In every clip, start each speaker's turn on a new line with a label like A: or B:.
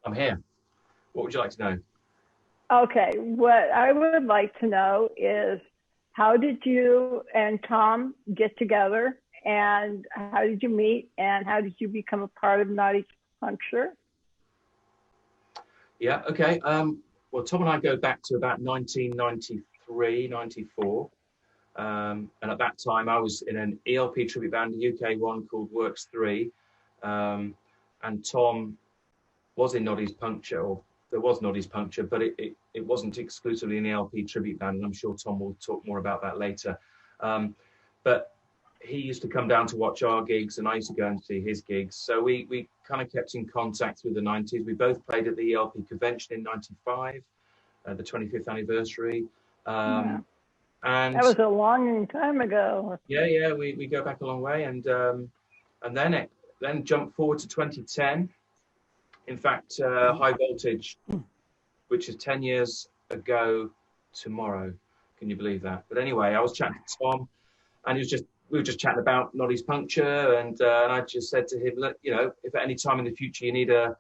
A: I'm here. What would you like to know?
B: Okay, what I would like to know is how did you and Tom get together, and how did you meet, and how did you become a part of Noddy Puncture?
A: Yeah, okay. Well, Tom and I go back to about 1993, 94. And at that time, I was in an ELP tribute band, a UK one called Works 3. And Tom was in Noddy's Puncture, or there was Noddy's Puncture, but it wasn't exclusively an ELP tribute band, and I'm sure Tom will talk more about that later. But he used to come down to watch our gigs, and I used to go and see his gigs. So we kind of kept in contact through the 90s. We both played at the ELP convention in 95, the 25th anniversary.
B: Yeah.
A: And
B: that was a long time ago.
A: Yeah, we go back a long way, and then jump forward to 2010. In fact, High Voltage, which is 10 years ago tomorrow. Can you believe that? But anyway, I was chatting to Tom, and we were just chatting about Noddy's Puncture, and I just said to him, look, if at any time in the future you need a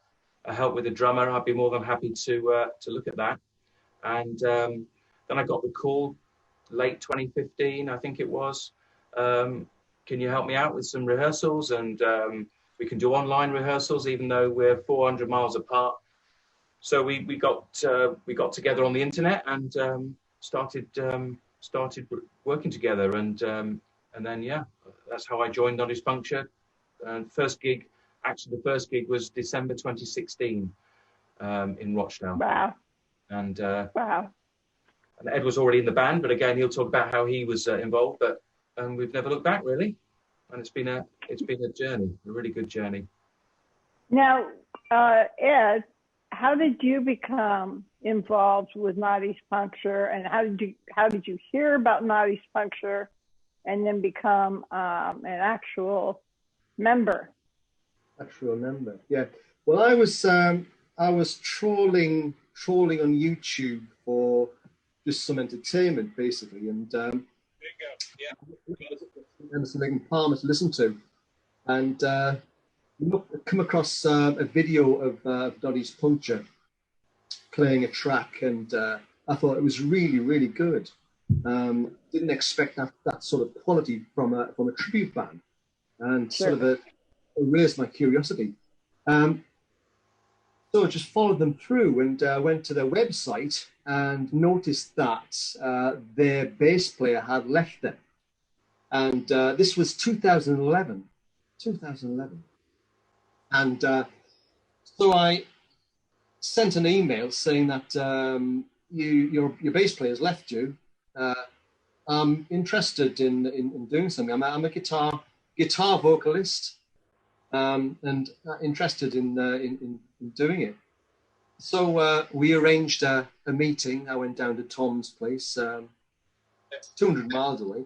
A: help with a drummer, I'd be more than happy to look at that. And then I got the call late 2015, I think it was. Can you help me out with some rehearsals? And we can do online rehearsals, even though we're 400 miles apart. So we got together on the internet and started working together. And then, yeah, that's how I joined Noddy's Puncture. And the first gig was December 2016 in Rochdale.
B: Wow.
A: And
B: wow.
A: And Ed was already in the band, but again, he'll talk about how he was involved. But we've never looked back, really. And it's been a journey, a really good journey.
B: Now, Ed, how did you become involved with Noddy's Puncture, and how did you hear about Noddy's Puncture, and then become an actual member?
C: Actual member, yeah. Well, I was trawling on YouTube for just some entertainment, basically, and Emerson, Lake and Palmer to listen to, and come across a video of Noddy's Puncture playing a track, and I thought it was really, really good. Didn't expect that sort of quality from a tribute band, and
B: sure.
C: sort of it raised my curiosity. So I just followed them through and went to their website and noticed that their bass player had left them. And this was 2011. And so I sent an email saying that your bass player's left you. I'm interested in doing something. I'm a guitar vocalist, and interested in doing it. So we arranged a meeting. I went down to Tom's place, 200 miles away,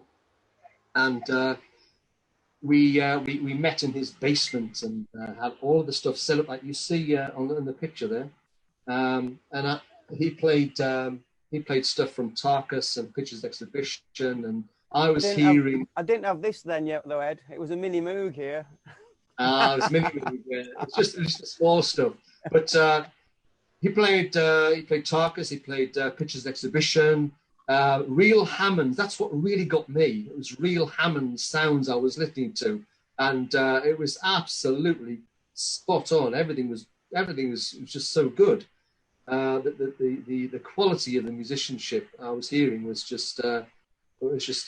C: and we met in his basement and had all of the stuff set up like you see on the picture there. And he played stuff from Tarkus and Pictures Exhibition, and I was hearing.
D: I didn't have this then yet, though, Ed. It was a mini Moog here.
C: It was mini Moog. Yeah. It's just the small stuff. But he played Tarkus. He played Pictures Exhibition. Real Hammond. That's what really got me. It was real Hammond sounds I was listening to, and it was absolutely spot on. Everything was just so good. The quality of the musicianship I was hearing was just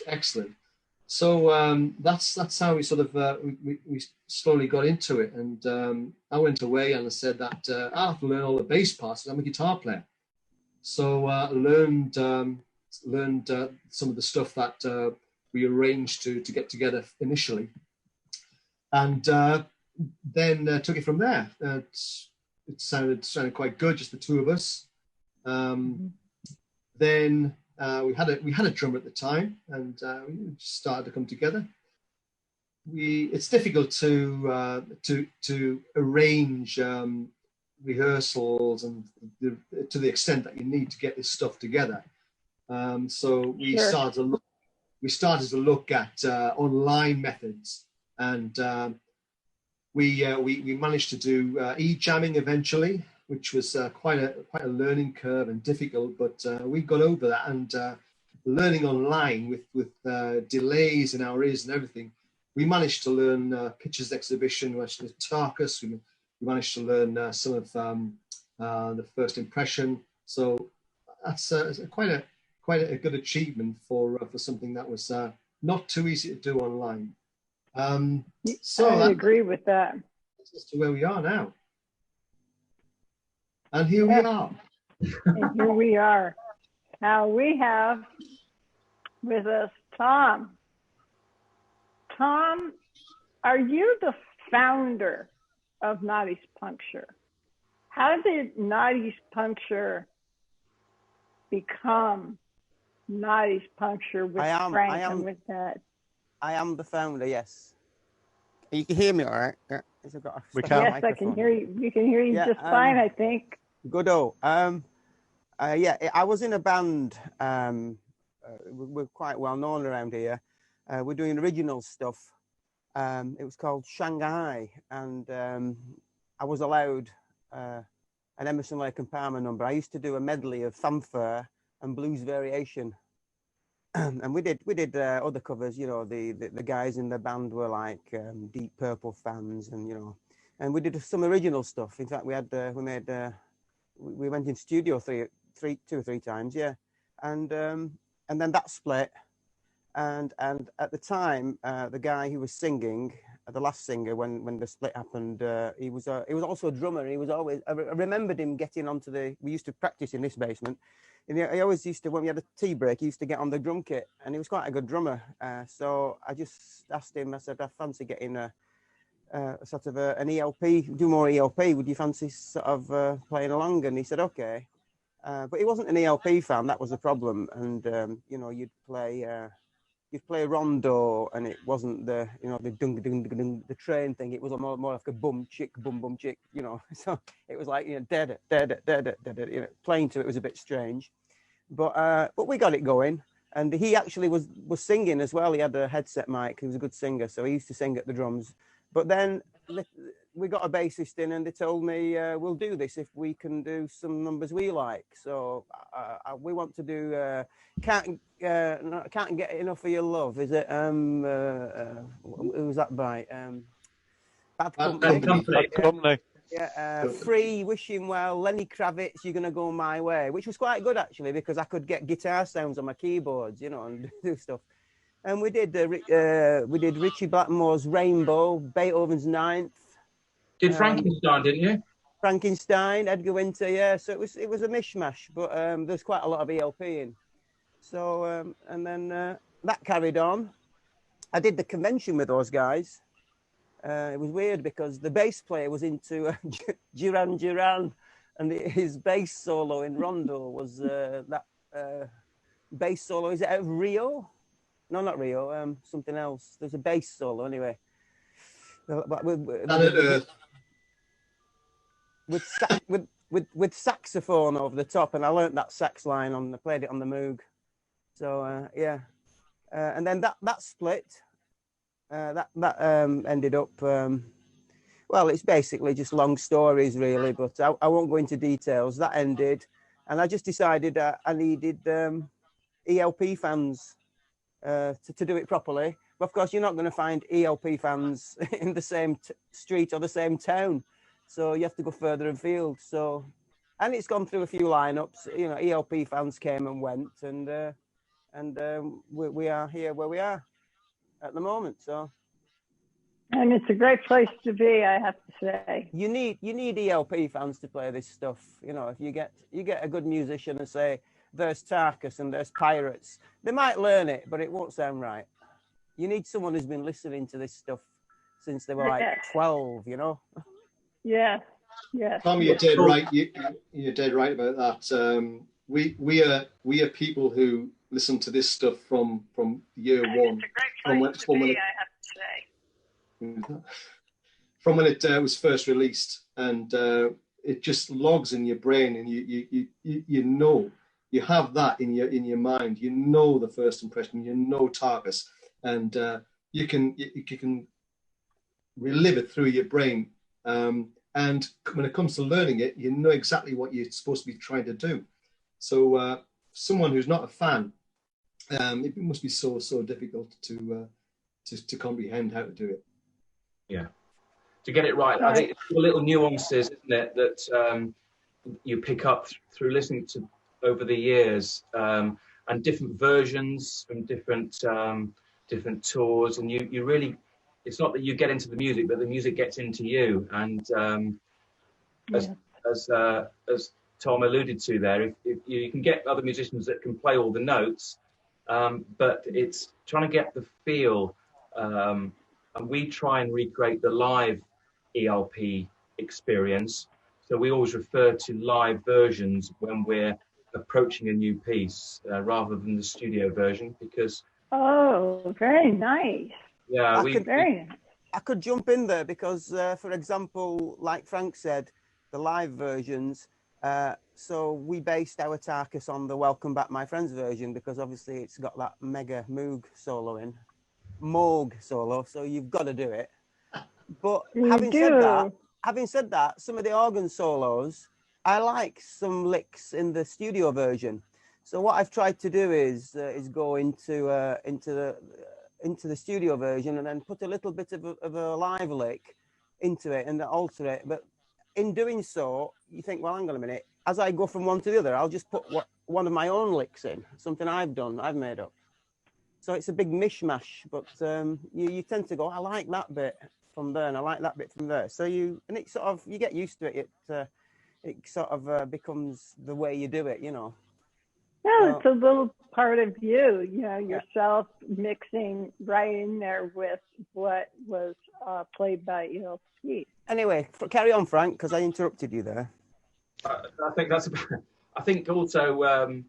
C: excellent. So that's how we sort of we slowly got into it, and I went away and I said that I have to learn all the bass parts. I'm a guitar player, so learned some of the stuff that we arranged to get together initially, and then took it from there. It sounded quite good, just the two of us. Then we had a drummer at the time, and we started to come together. It's difficult to arrange rehearsals and to the extent that you need to get this stuff together. So we started to look at online methods, and we managed to do e-jamming eventually, which was quite a learning curve and difficult, but we got over that. And learning online with delays in our ears and everything, we managed to learn Pictures Exhibition, we managed to Tarkus, we managed to learn some of the First Impression. So that's quite a good achievement for something that was not too easy to do online. So
B: I agree with that.
C: That's to where we are now. And here we are.
B: And here we are. Now we have with us Tom. Tom, are you the founder of Noddy's Puncture? How did Noddy's Puncture become Noddy's Puncture with Frank and with Ted?
D: I am the founder, yes. You can hear me all right? Yeah.
B: We can. Yes, I can hear you. We can hear you just fine, I think.
D: Good-o. Yeah, I was in a band. We're quite well known around here. We're doing original stuff. It was called Shanghai, and I was allowed an Emerson, Lake and Palmer number. I used to do a medley of fanfare and blues variation, and we did other covers. You know, the guys in the band were like Deep Purple fans, and you know, and we did some original stuff. In fact, we went in studio two or three times, yeah, and then that split. And at the time, the guy who was singing, the last singer, when the split happened, he was also a drummer. He was always, I remembered him getting onto we used to practice in this basement. And he always used to, when we had a tea break, he used to get on the drum kit, and he was quite a good drummer. So I just asked him, I said, I fancy getting an ELP, do more ELP. Would you fancy sort of playing along? And he said, okay. But he wasn't an ELP fan. That was the problem. And, you know, you'd play rondo, and it wasn't the dung dung dung the train thing. It was more like a bum chick, you know. So it was like, you know, dead, you know, playing to it was a bit strange, but we got it going. And he actually was singing as well. He had a headset mic. He was a good singer, so he used to sing at the drums. But then we got a bassist in, and they told me, we'll do this if we can do some numbers we like. So we want to do Can't Get Enough of Your Love. Is it who was that by? Bad
E: Company.
D: Yeah, Free, Wishing Well, Lenny Kravitz, You're Gonna Go My Way, which was quite good actually, because I could get guitar sounds on my keyboards, you know, and do stuff. And we did Richie Blackmore's Rainbow, Beethoven's Ninth.
A: Did Frankenstein, didn't you?
D: Frankenstein, Edgar Winter, yeah. So it was a mishmash, but there's quite a lot of ELP in. So and then that carried on. I did the convention with those guys. It was weird because the bass player was into Duran Duran, and his bass solo in Rondo was that bass solo. Is it out of Rio? No, not Rio. Something else. There's a bass solo anyway. With saxophone over the top, and I learnt that sax line I played it on the Moog. So yeah, and then that split. That ended up. Well, it's basically just long stories, really, but I won't go into details. That ended, and I just decided I needed ELP fans to do it properly. But of course, you're not going to find ELP fans in the same street or the same town, so you have to go further afield. So, and it's gone through a few lineups. You know, ELP fans came and went, and we are here where we are at the moment. So,
B: and it's a great place to be, I have to say.
D: You need ELP fans to play this stuff. You know, if you get a good musician and say there's Tarkus and there's Pirates, they might learn it, but it won't sound right. You need someone who's been listening to this stuff since they were like 12, you know.
B: Yeah.
C: Tom, you're dead right. You're dead right about that. We are people who listen to this stuff from year one.
B: It's a great place to be, I have to say.
C: From when it was first released, and it just logs in your brain, and you know, you have that in your mind. You know the first impression. You know Tarkus, and you can relive it through your brain. And And when it comes to learning it, you know exactly what you're supposed to be trying to do. So someone who's not a fan, it must be so difficult to comprehend how to do it.
A: Yeah, to get it right. I think it's the little nuances, isn't it, that you pick up through listening to over the years, and different versions from different tours, and you really, it's not that you get into the music, but the music gets into you. And as Tom alluded to there, if you can get other musicians that can play all the notes, but it's trying to get the feel, and we try and recreate the live ELP experience. So we always refer to live versions when we're approaching a new piece, rather than the studio version, because
B: very nice.
A: Yeah,
D: I could jump in there because, for example, like Frank said, the live versions. So we based our Tarkus on the Welcome Back My Friends version because obviously it's got that mega Moog solo in, Moog solo. So you've got to do it. But having said that, some of the organ solos, I like some licks in the studio version. So what I've tried to do is go into the studio version and then put a little bit of a live lick into it and alter it. But in doing so, you think, well, hang on a minute. As I go from one to the other, I'll just put one of my own licks in, something I've made up. So it's a big mishmash, but you tend to go, I like that bit from there, and I like that bit from there. So you get used to it. It sort of becomes the way you do it, you know.
B: Yeah, it's a little part of you, yourself mixing right in there with what was played by ELP.
D: Anyway, carry on, Frank, because I interrupted you there.
A: I think also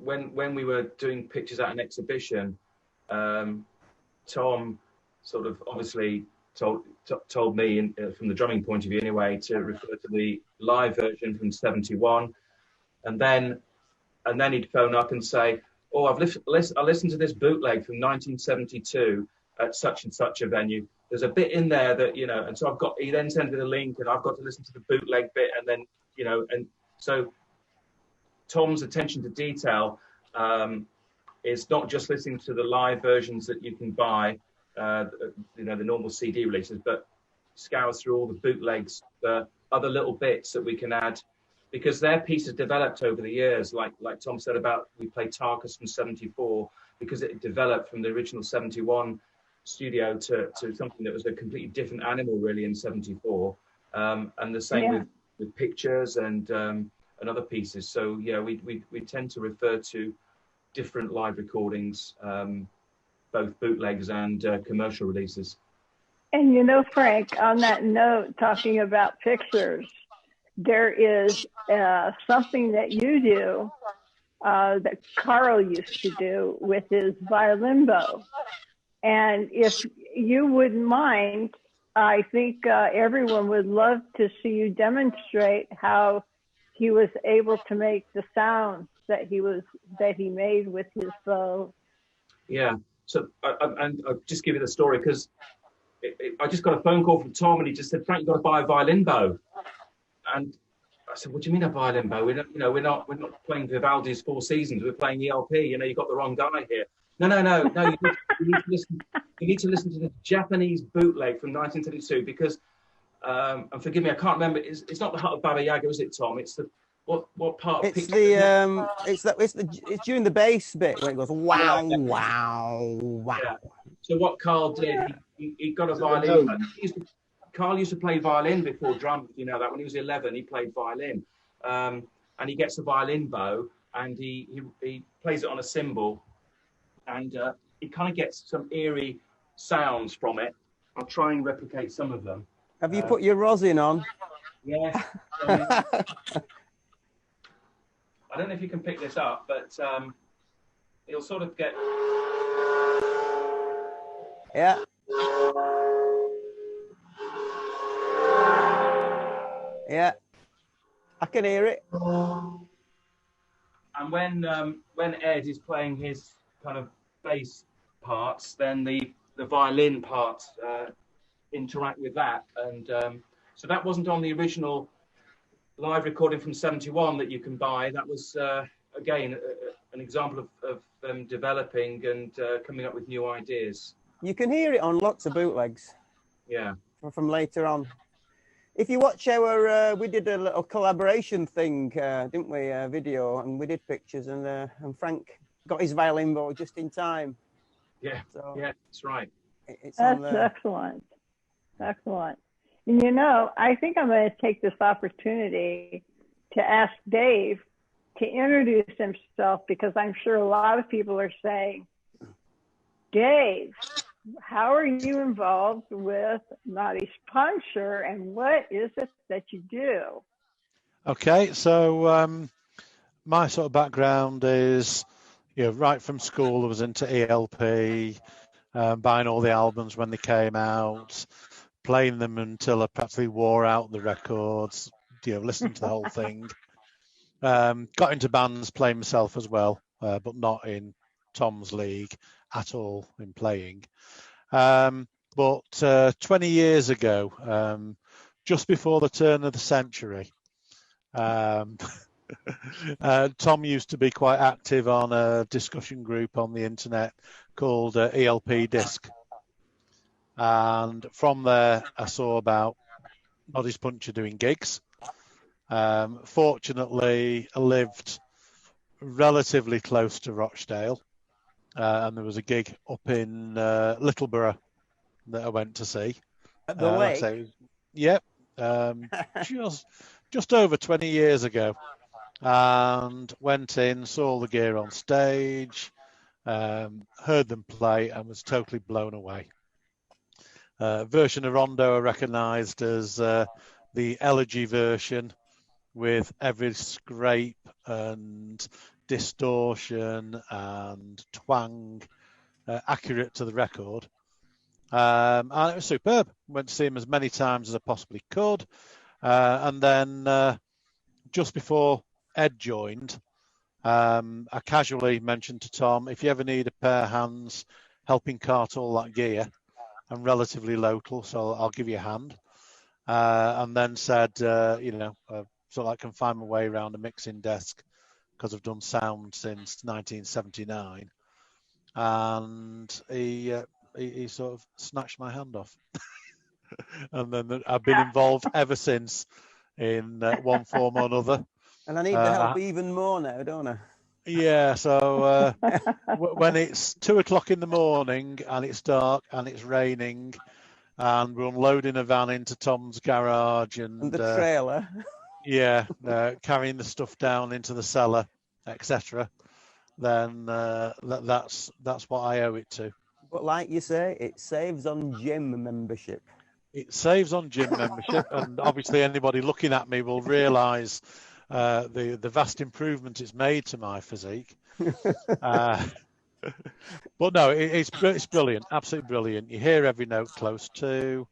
A: when we were doing pictures at an exhibition, Tom sort of obviously told me, from the drumming point of view anyway, to refer to the live version from '71, and then he'd phone up and say, "Oh, I listened to this bootleg from 1972 at such and such a venue. There's a bit in there that, and so he then sent me the link, and I've got to listen to the bootleg bit, and then, and so Tom's attention to detail is not just listening to the live versions that you can buy, the normal CD releases, but scours through all the bootlegs, the other little bits that we can add, because their pieces developed over the years, like Tom said about, we played Tarkus from '74 because it developed from the original '71 studio to something that was a completely different animal really in '74, and the same with pictures and other pieces. So we tend to refer to different live recordings, both bootlegs and commercial releases.
B: And Frank, on that note, talking about pictures, there is something that you do that Carl used to do with his violin bow. And if you wouldn't mind, I think everyone would love to see you demonstrate how he was able to make the sounds that he made with his bow.
A: Yeah. So I'll just give you the story, because I just got a phone call from Tom, and he just said, "Frank, you've got to buy a violin bow." And I said, "What do you mean a violin bow? We're not playing Vivaldi's Four Seasons. We're playing ELP. You've got the wrong guy here." No. You need to listen to the Japanese bootleg from 1932, because, and forgive me, I can't remember. It's not the Hut of Baba Yaga, is it, Tom? It's the what part?
D: It's it's during the bass bit where it goes wow, wow, wow.
A: Yeah. So what Carl did, he got a violin. Carl used to play violin before drums. You know that when he was 11, he played violin, and he gets a violin bow, and he plays it on a cymbal, and he kind of gets some eerie sounds from it. I'll try and replicate some of them.
D: Have you put your rosin on?
A: Yes. I don't know if you can pick this up, but you'll sort of get.
D: Yeah. Yeah, I can hear it.
A: And when Ed is playing his kind of bass parts, then the violin parts interact with that, and So that wasn't on the original live recording from '71 that you can buy. That was, again, an example of them developing and coming up with new ideas.
D: You can hear it on lots of bootlegs.
A: Yeah.
D: From later on. If you watch our, we did a little collaboration thing, didn't we? Video, and we did pictures, and Frank got his violin bow just in time.
A: Yeah,
D: so
A: yeah, that's right.
B: That's excellent. Excellent. And you know, I think I'm going to take this opportunity to ask Dave to introduce himself, because I'm sure a lot of people are saying, Dave, how are you involved with Noddy's Puncture, and what is it that you do?
E: Okay, so my sort of background is, right from school I was into ELP, buying all the albums when they came out, playing them until I practically wore out the records, listening to the whole thing. Got into bands playing myself as well, but not in Tom's league at all in playing. But 20 years ago, just before the turn of the century, Tom used to be quite active on a discussion group on the internet called ELP Disc. And from there, I saw about Noddy's Puncture doing gigs. Fortunately, I lived relatively close to Rochdale, and there was a gig up in Littleborough that I went to see.
D: At the lake?
E: Yep, just over 20 years ago, and went in, saw the gear on stage, heard them play, and was totally blown away. Version of Rondo I recognised as the Elegy version, with every scrape and distortion and twang accurate to the record. And it was superb. Went to see him as many times as I possibly could. And then just before Ed joined, I casually mentioned to Tom, if you ever need a pair of hands helping cart all that gear, I'm relatively local, so I'll give you a hand. And then said, so I can find my way around a mixing desk because I've done sound since 1979. And he sort of snatched my hand off. And then I've been involved ever since in one form or another.
D: And I need the help even more now, don't I?
E: Yeah, so when it's 2 o'clock in the morning and it's dark and it's raining and we're unloading a van into Tom's garage and
D: the trailer,
E: carrying the stuff down into the cellar, etc., then that's what I owe it to.
D: But like you say, it saves on gym membership.
E: It saves on gym membership, and obviously anybody looking at me will realise the vast improvement it's made to my physique. But no, it's brilliant, absolutely brilliant. You hear every note close to.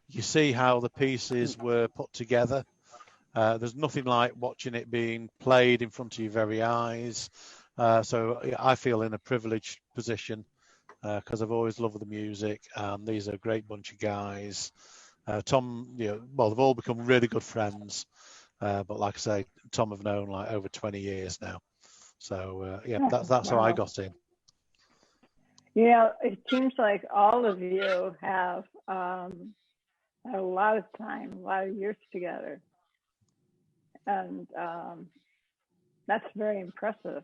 E: You see how the pieces were put together. There's nothing like watching it being played in front of your very eyes. So I feel in a privileged position because I've always loved the music, and these are a great bunch of guys. Tom, well, they've all become really good friends. But like I say, Tom I've known like over 20 years now. So that's how I got in.
B: Yeah, it seems like all of you have had a lot of time, a lot of years together. And that's very impressive.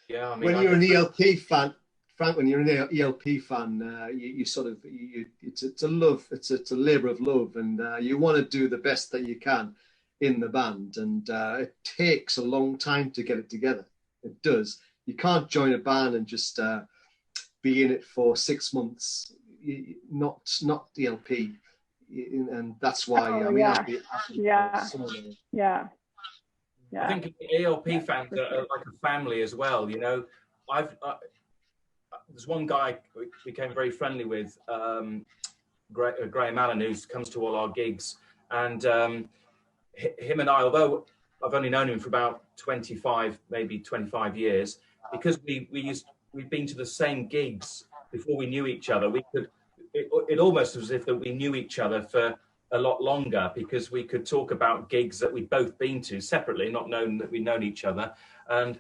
C: Yeah, I mean, when you're an ELP fan, Frank, when you're an ELP fan, you sort of, it's a love, it's a labour of love, and you want to do the best that you can in the band, and it takes a long time to get it together. It does. You can't join a band and just be in it for 6 months. Not ELP, and that's why.
B: Yeah.
A: I think ELP fans are like a family as well. There's one guy we became very friendly with, Graham Allen, who comes to all our gigs, and him and I, although I've only known him for about 25 years, because we'd been to the same gigs before we knew each other. it almost was as if that we knew each other for a lot longer, because we could talk about gigs that we'd both been to separately, not known that we'd known each other. And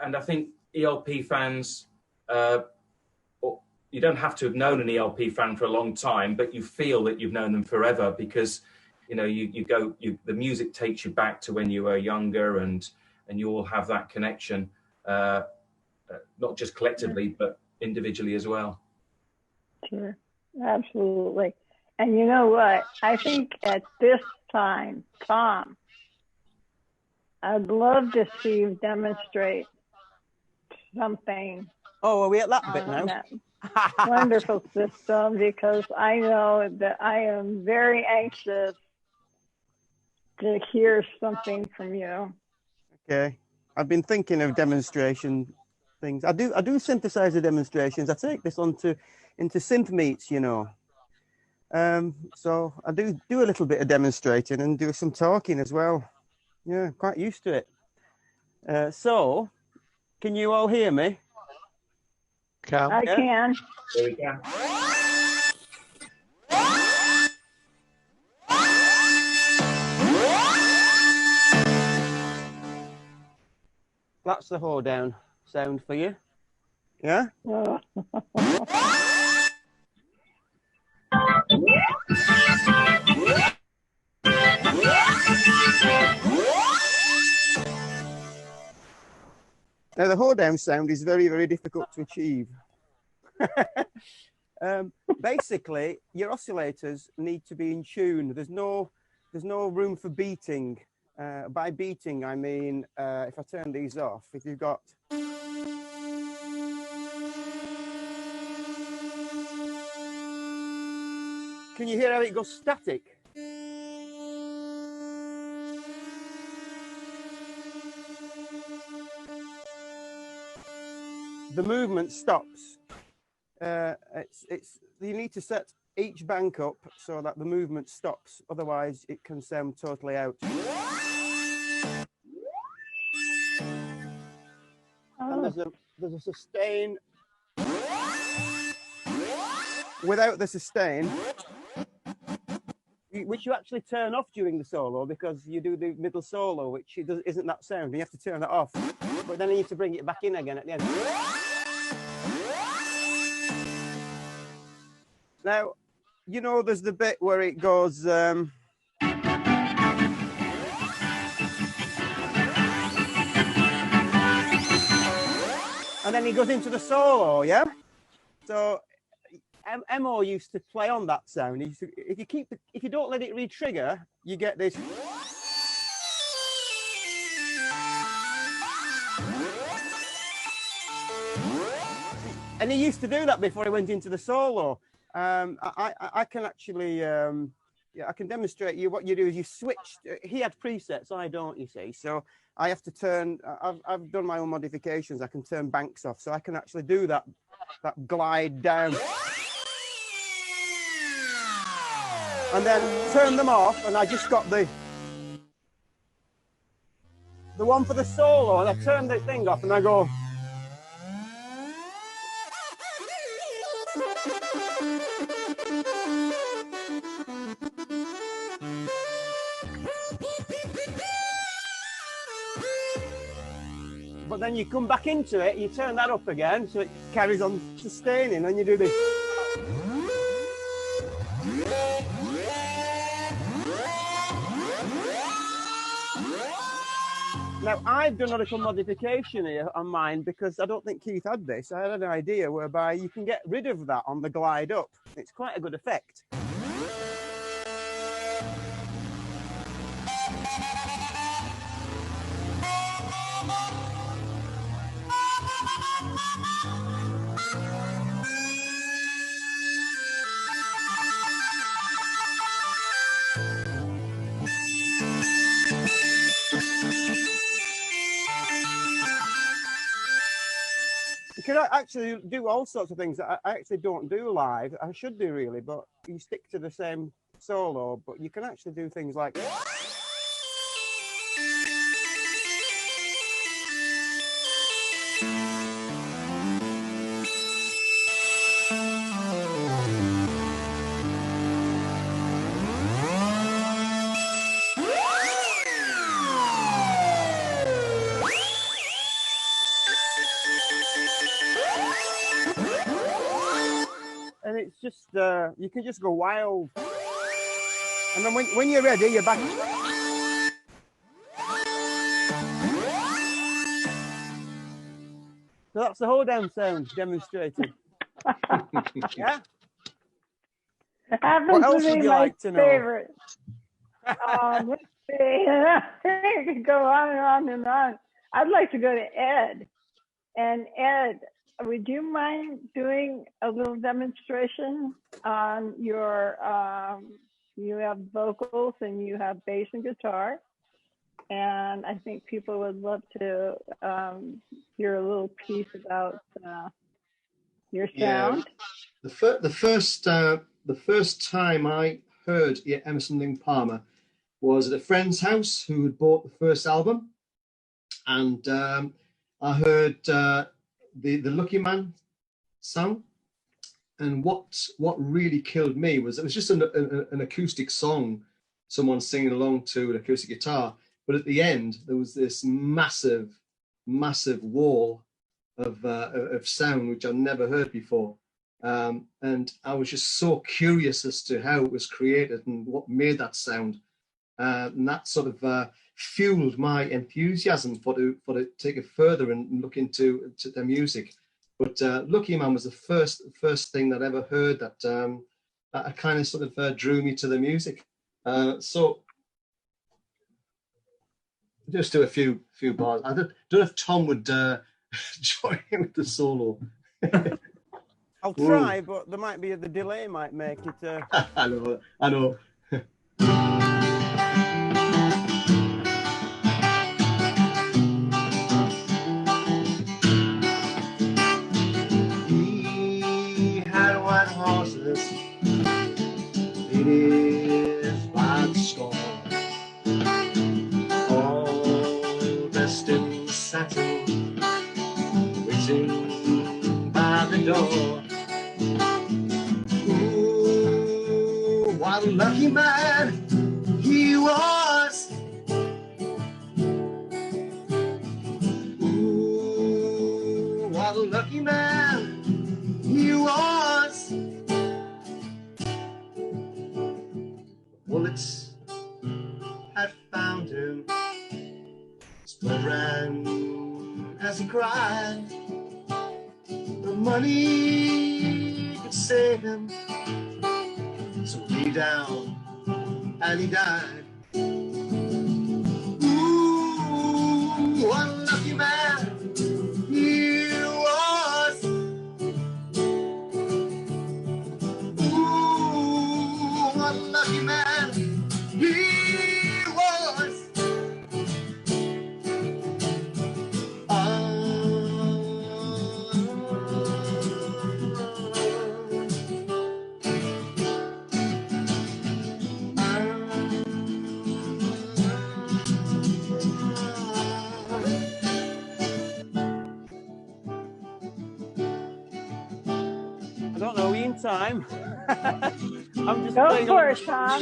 A: I think ELP fans, you don't have to have known an ELP fan for a long time, but you feel that you've known them forever, because you know the music takes you back to when you were younger, and you all have that connection, not just collectively but individually as well.
B: Sure, absolutely. And you know what? I think at this time, Tom, I'd love to see you demonstrate something.
D: Oh, are we at that bit now?
B: That wonderful system, because I know that I am very anxious to hear something from you.
D: Okay, I've been thinking of demonstration things. I do synthesizer demonstrations. I take this into synth meets, you know. So I do a little bit of demonstrating and do some talking as well. Yeah, quite used to it. So, can you all hear me?
B: I can.
A: There we go.
D: That's the hoedown sound for you. Yeah? Now, the hoedown sound is very, very difficult to achieve. Basically, your oscillators need to be in tune. There's no room for beating. By beating, I mean, if I turn these off, if you've got... Can you hear how it goes static? The movement stops. You need to set each bank up so that the movement stops. Otherwise, it can sound totally out. And there's a sustain. Without the sustain, which you actually turn off during the solo, because you do the middle solo, which isn't that sound. You have to turn that off, but then you need to bring it back in again at the end. Now, you know, there's the bit where it goes. And then he goes into the solo, yeah? So Mo used to play on that sound. If you don't let it re-trigger, you get this. And he used to do that before he went into the solo. I can actually, yeah, I can demonstrate you. What you do is you switch. He had presets, I don't, you see. So I have to turn, I've done my own modifications. I can turn banks off, so I can actually do that glide down. And then turn them off, and I just got the one for the solo, and I turn the thing off, and I go. But then you come back into it, you turn that up again, so it carries on sustaining, and you do this. Now, I've done a little modification here on mine because I don't think Keith had this. I had an idea whereby you can get rid of that on the glide up. It's quite a good effect. You can actually do all sorts of things that I actually don't do live. I should do really, but you stick to the same solo, but you can actually do things like... just you can just go wild. And then when you're ready, you're back. So that's the whole damn sound demonstrated. Yeah.
B: It happens
D: What
B: to
D: else
B: be
D: would you
B: my
D: like to know?
B: favorite. Let's see. I could go on and on and on. I'd like to go to Ed. And Ed, would you mind doing a little demonstration on your, you have vocals and you have bass and guitar. And I think people would love to hear a little piece about your sound.
C: Yeah. The first time I heard Emerson Lake Palmer was at a friend's house who had bought the first album, and I heard the Lucky Man song. And what really killed me was it was just an acoustic song, someone singing along to an acoustic guitar. But at the end, there was this massive wall of sound which I'd never heard before. And I was just so curious as to how it was created and what made that sound. And that sort of fueled my enthusiasm for to take it further and look into their music. But Lucky Man was the first thing that I ever heard that kind of sort of drew me to the music. So just do a few bars. I don't know if Tom would join in with the solo.
D: I'll try, but there might be the delay might make it.
C: I know. He had white horses in his white skull, all dressed in satin, waiting by the door. Ooh, what a lucky man he was. Ooh, what a lucky man he was. Bullets had found him, his blood ran as he cried. The money could save him, so lay down and he died. Ooh, what a lucky man he was. Ooh, what a lucky man he was.
D: I don't know. Are we in time? I'm just
B: Go
D: playing
B: for
D: on-
B: it, Tom.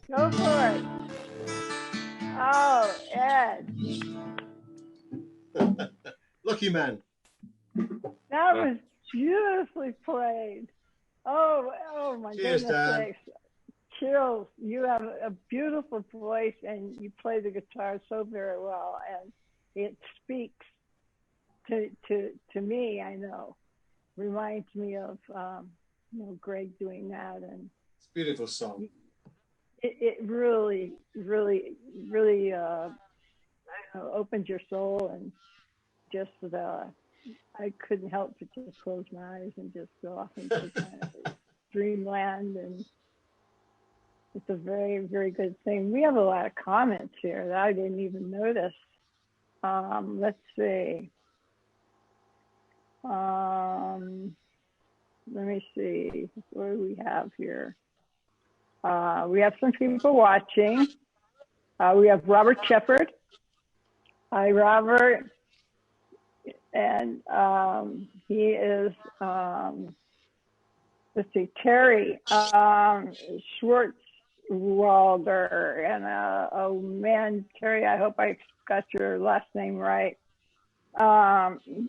B: Go for it. Oh, Ed.
C: Lucky man.
B: That was beautifully played. Oh my
C: Cheers,
B: goodness
C: Dan.
B: sakes. Chills. You have a beautiful voice and you play the guitar so very well, and it speaks to me, I know. Reminds me of Greg doing that, and
C: It's a beautiful song.
B: it really opens your soul, and just I couldn't help but just close my eyes and just go off into kind of dreamland, and it's a very, very good thing. We have a lot of comments here that I didn't even notice. Let's see. Let me see. What do we have here? We have some people watching. We have Robert Shepard. Hi, Robert. And he is, let's see, Terry Schwartzwalder. And oh man, Terry, I hope I got your last name right.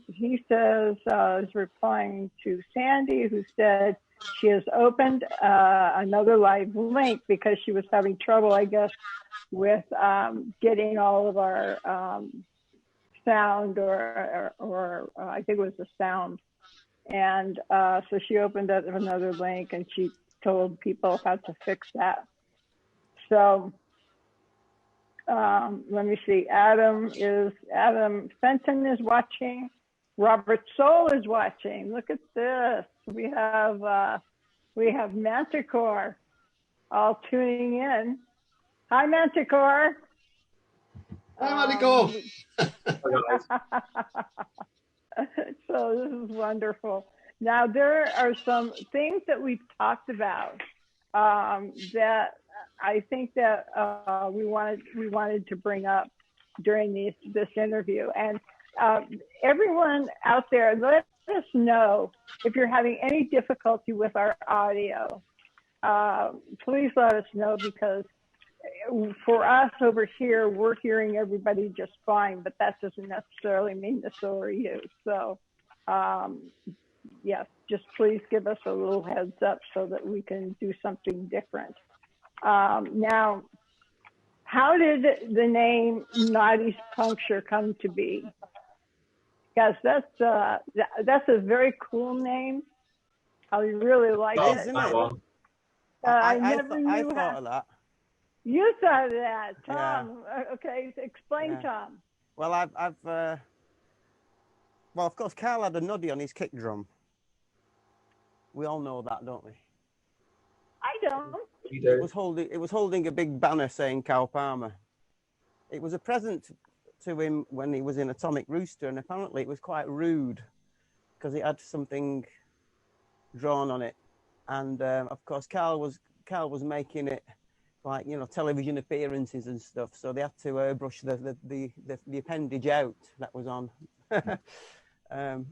B: He says, is replying to Sandy, who said she has opened another live link because she was having trouble, I guess, with getting all of our sound or I think it was the sound. And so she opened up another link and she told people how to fix that. So let me see. Adam Fenton is watching. Robert Soul is watching. Look at this. We have Manticore all tuning in. Hi, Manticore.
C: Hi, Manticore.
B: So this is wonderful. Now there are some things that we've talked about that I think that we wanted to bring up during this interview. And everyone out there, let us know if you're having any difficulty with our audio. Please let us know, because for us over here, we're hearing everybody just fine, but that doesn't necessarily mean that so are you. So yes, just please give us a little heads up so that we can do something different. Now, how did the name Noddy's Puncture come to be? Because that's a very cool name. I really like it.
D: Isn't it?
B: I never knew
D: I thought of that.
B: You thought of that, Tom.
D: Yeah.
B: Okay, explain,
D: Yeah.
B: Tom.
D: Well, well, of course, Carl had a Noddy on his kick drum. We all know that, don't we?
B: I don't.
A: You do.
D: It was holding a big banner saying Carl Palmer. It was a present to him when he was in Atomic Rooster, and apparently it was quite rude because it had something drawn on it. And of course, Carl was making it like, you know, television appearances and stuff. So they had to airbrush the appendage out that was on.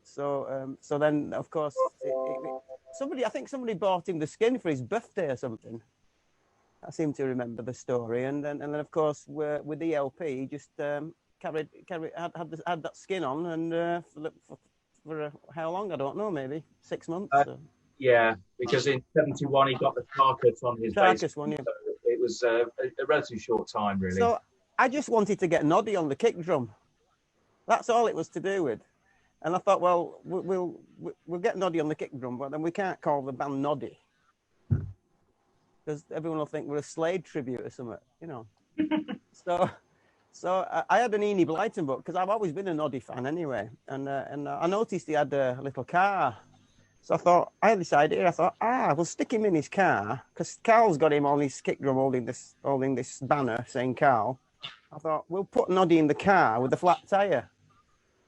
D: So then, of course, I think somebody bought him the skin for his birthday or something. I seem to remember the story. And then of course, with the LP, he just had that skin on, and for how long? I don't know, maybe 6 months.
A: Yeah, because in '71 he got the carcass on his
D: Carcass one, yeah.
A: So it was a relatively short time, really.
D: So I just wanted to get Noddy on the kick drum. That's all it was to do with. And I thought, well, we'll get Noddy on the kick drum, but then we can't call the band Noddy, because everyone will think we're a Slade tribute or something, you know. So I had an Enid Blyton book, because I've always been a Noddy fan anyway, and I noticed he had a little car. So I had this idea. I thought, we'll stick him in his car, because Carl's got him on his kick drum holding this banner saying Carl. I thought, we'll put Noddy in the car with a flat tire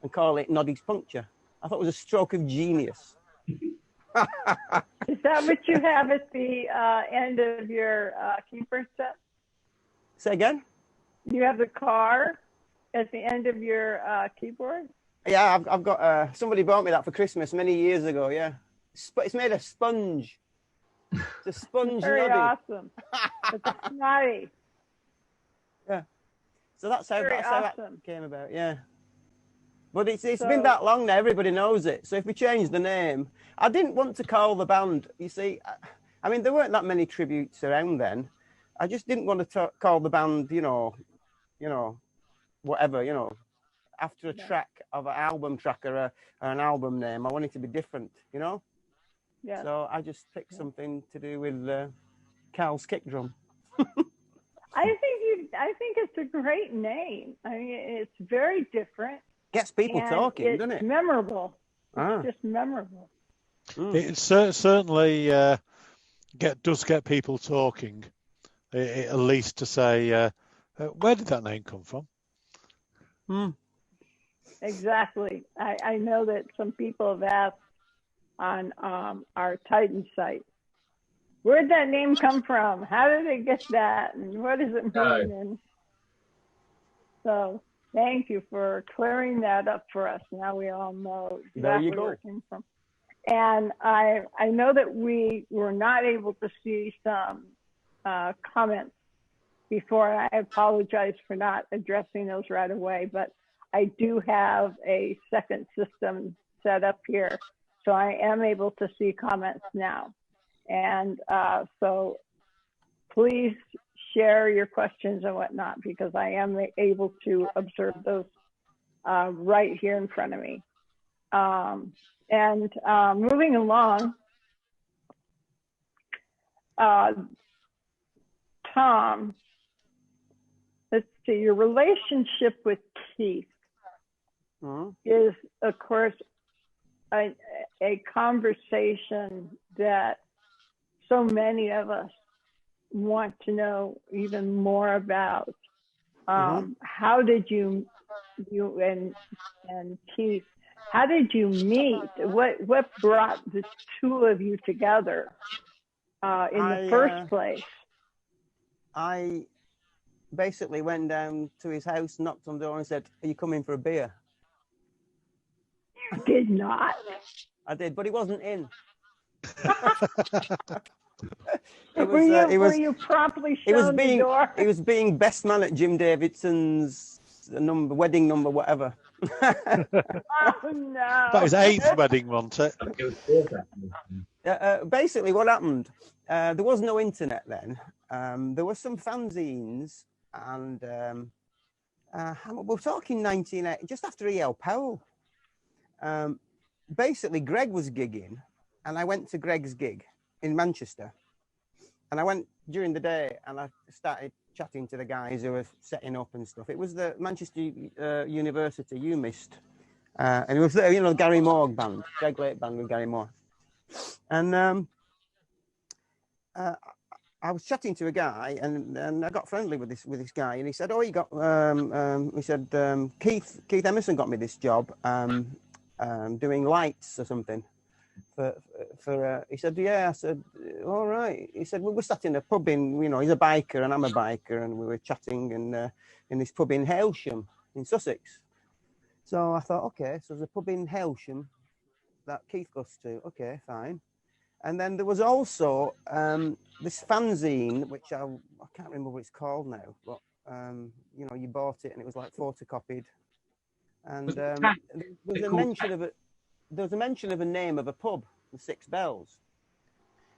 D: and call it Noddy's Puncture. I thought it was a stroke of genius.
B: Is that what you have at the end of your keyboard set?
D: Say again?
B: You have the car at the end of your keyboard?
D: Yeah, I've got, somebody bought me that for Christmas many years ago, yeah. It's made of sponge. It's a sponge
B: Very
D: Noddy.
B: awesome. It's Noddy.
D: Yeah. So that's how that came about, yeah. But it's been that long now, everybody knows it. So if we change the name, I didn't want to call the band, you see, I mean, there weren't that many tributes around then. I just didn't want to call the band, you know, whatever, you know, after a track of an album track or an album name. I wanted it to be different, you know?
B: Yeah.
D: So I just picked something to do with Carl's kick drum.
B: I think it's a great name. I mean, it's very different.
D: Gets people talking, doesn't it?
B: It's memorable. It's just memorable.
E: It certainly does get people talking, at least to say, where did that name come from?
B: Exactly. I know that some people have asked on our Titan site, where'd that name come from? How did it get that? And what does it mean? And so thank you for clearing that up for us. Now we all know exactly where it came from. And I know that we were not able to see some comments before. I apologize for not addressing those right away, but I do have a second system set up here, so I am able to see comments now. And so please share your questions and whatnot, because I am able to observe those right here in front of me. Moving along, Tom, let's see, your relationship with Keith is, of course, a conversation that so many of us want to know even more about. How did you and Keith, how did you meet? What brought the two of you together in the first place?
D: I basically went down to his house, knocked on the door and said, "Are you coming for a beer?"
B: You did not.
D: I did, but he wasn't in.
B: Were you promptly shown the door?
D: He was being best man at Jim Davidson's wedding number, whatever.
B: Oh no!
E: That was 8th wedding, wasn't
B: it?
D: Basically, what happened? There was no internet then. There were some fanzines, and we're talking 1980, just after E.L. Powell. Basically, Greg was gigging, and I went to Greg's gig in Manchester. And I went during the day, and I started chatting to the guys who were setting up and stuff. It was the Manchester University you missed. And it was there, the Gary Moore band, Greg Lake band with Gary Moore. And I was chatting to a guy, and I got friendly with this guy, and he said, "Oh, Keith Emerson got me this job doing lights or something." He said, "Yeah." I said, "All right." He said, "Well, we're sat in a pub in, he's a biker and I'm a biker, and we were chatting in this pub in Hailsham in Sussex." So I thought, okay, so there's a pub in Hailsham that Keith goes to. Okay, fine. And then there was also this fanzine, which I can't remember what it's called now, but you bought it and it was like photocopied, and there was a mention of a name of a pub, the Six Bells.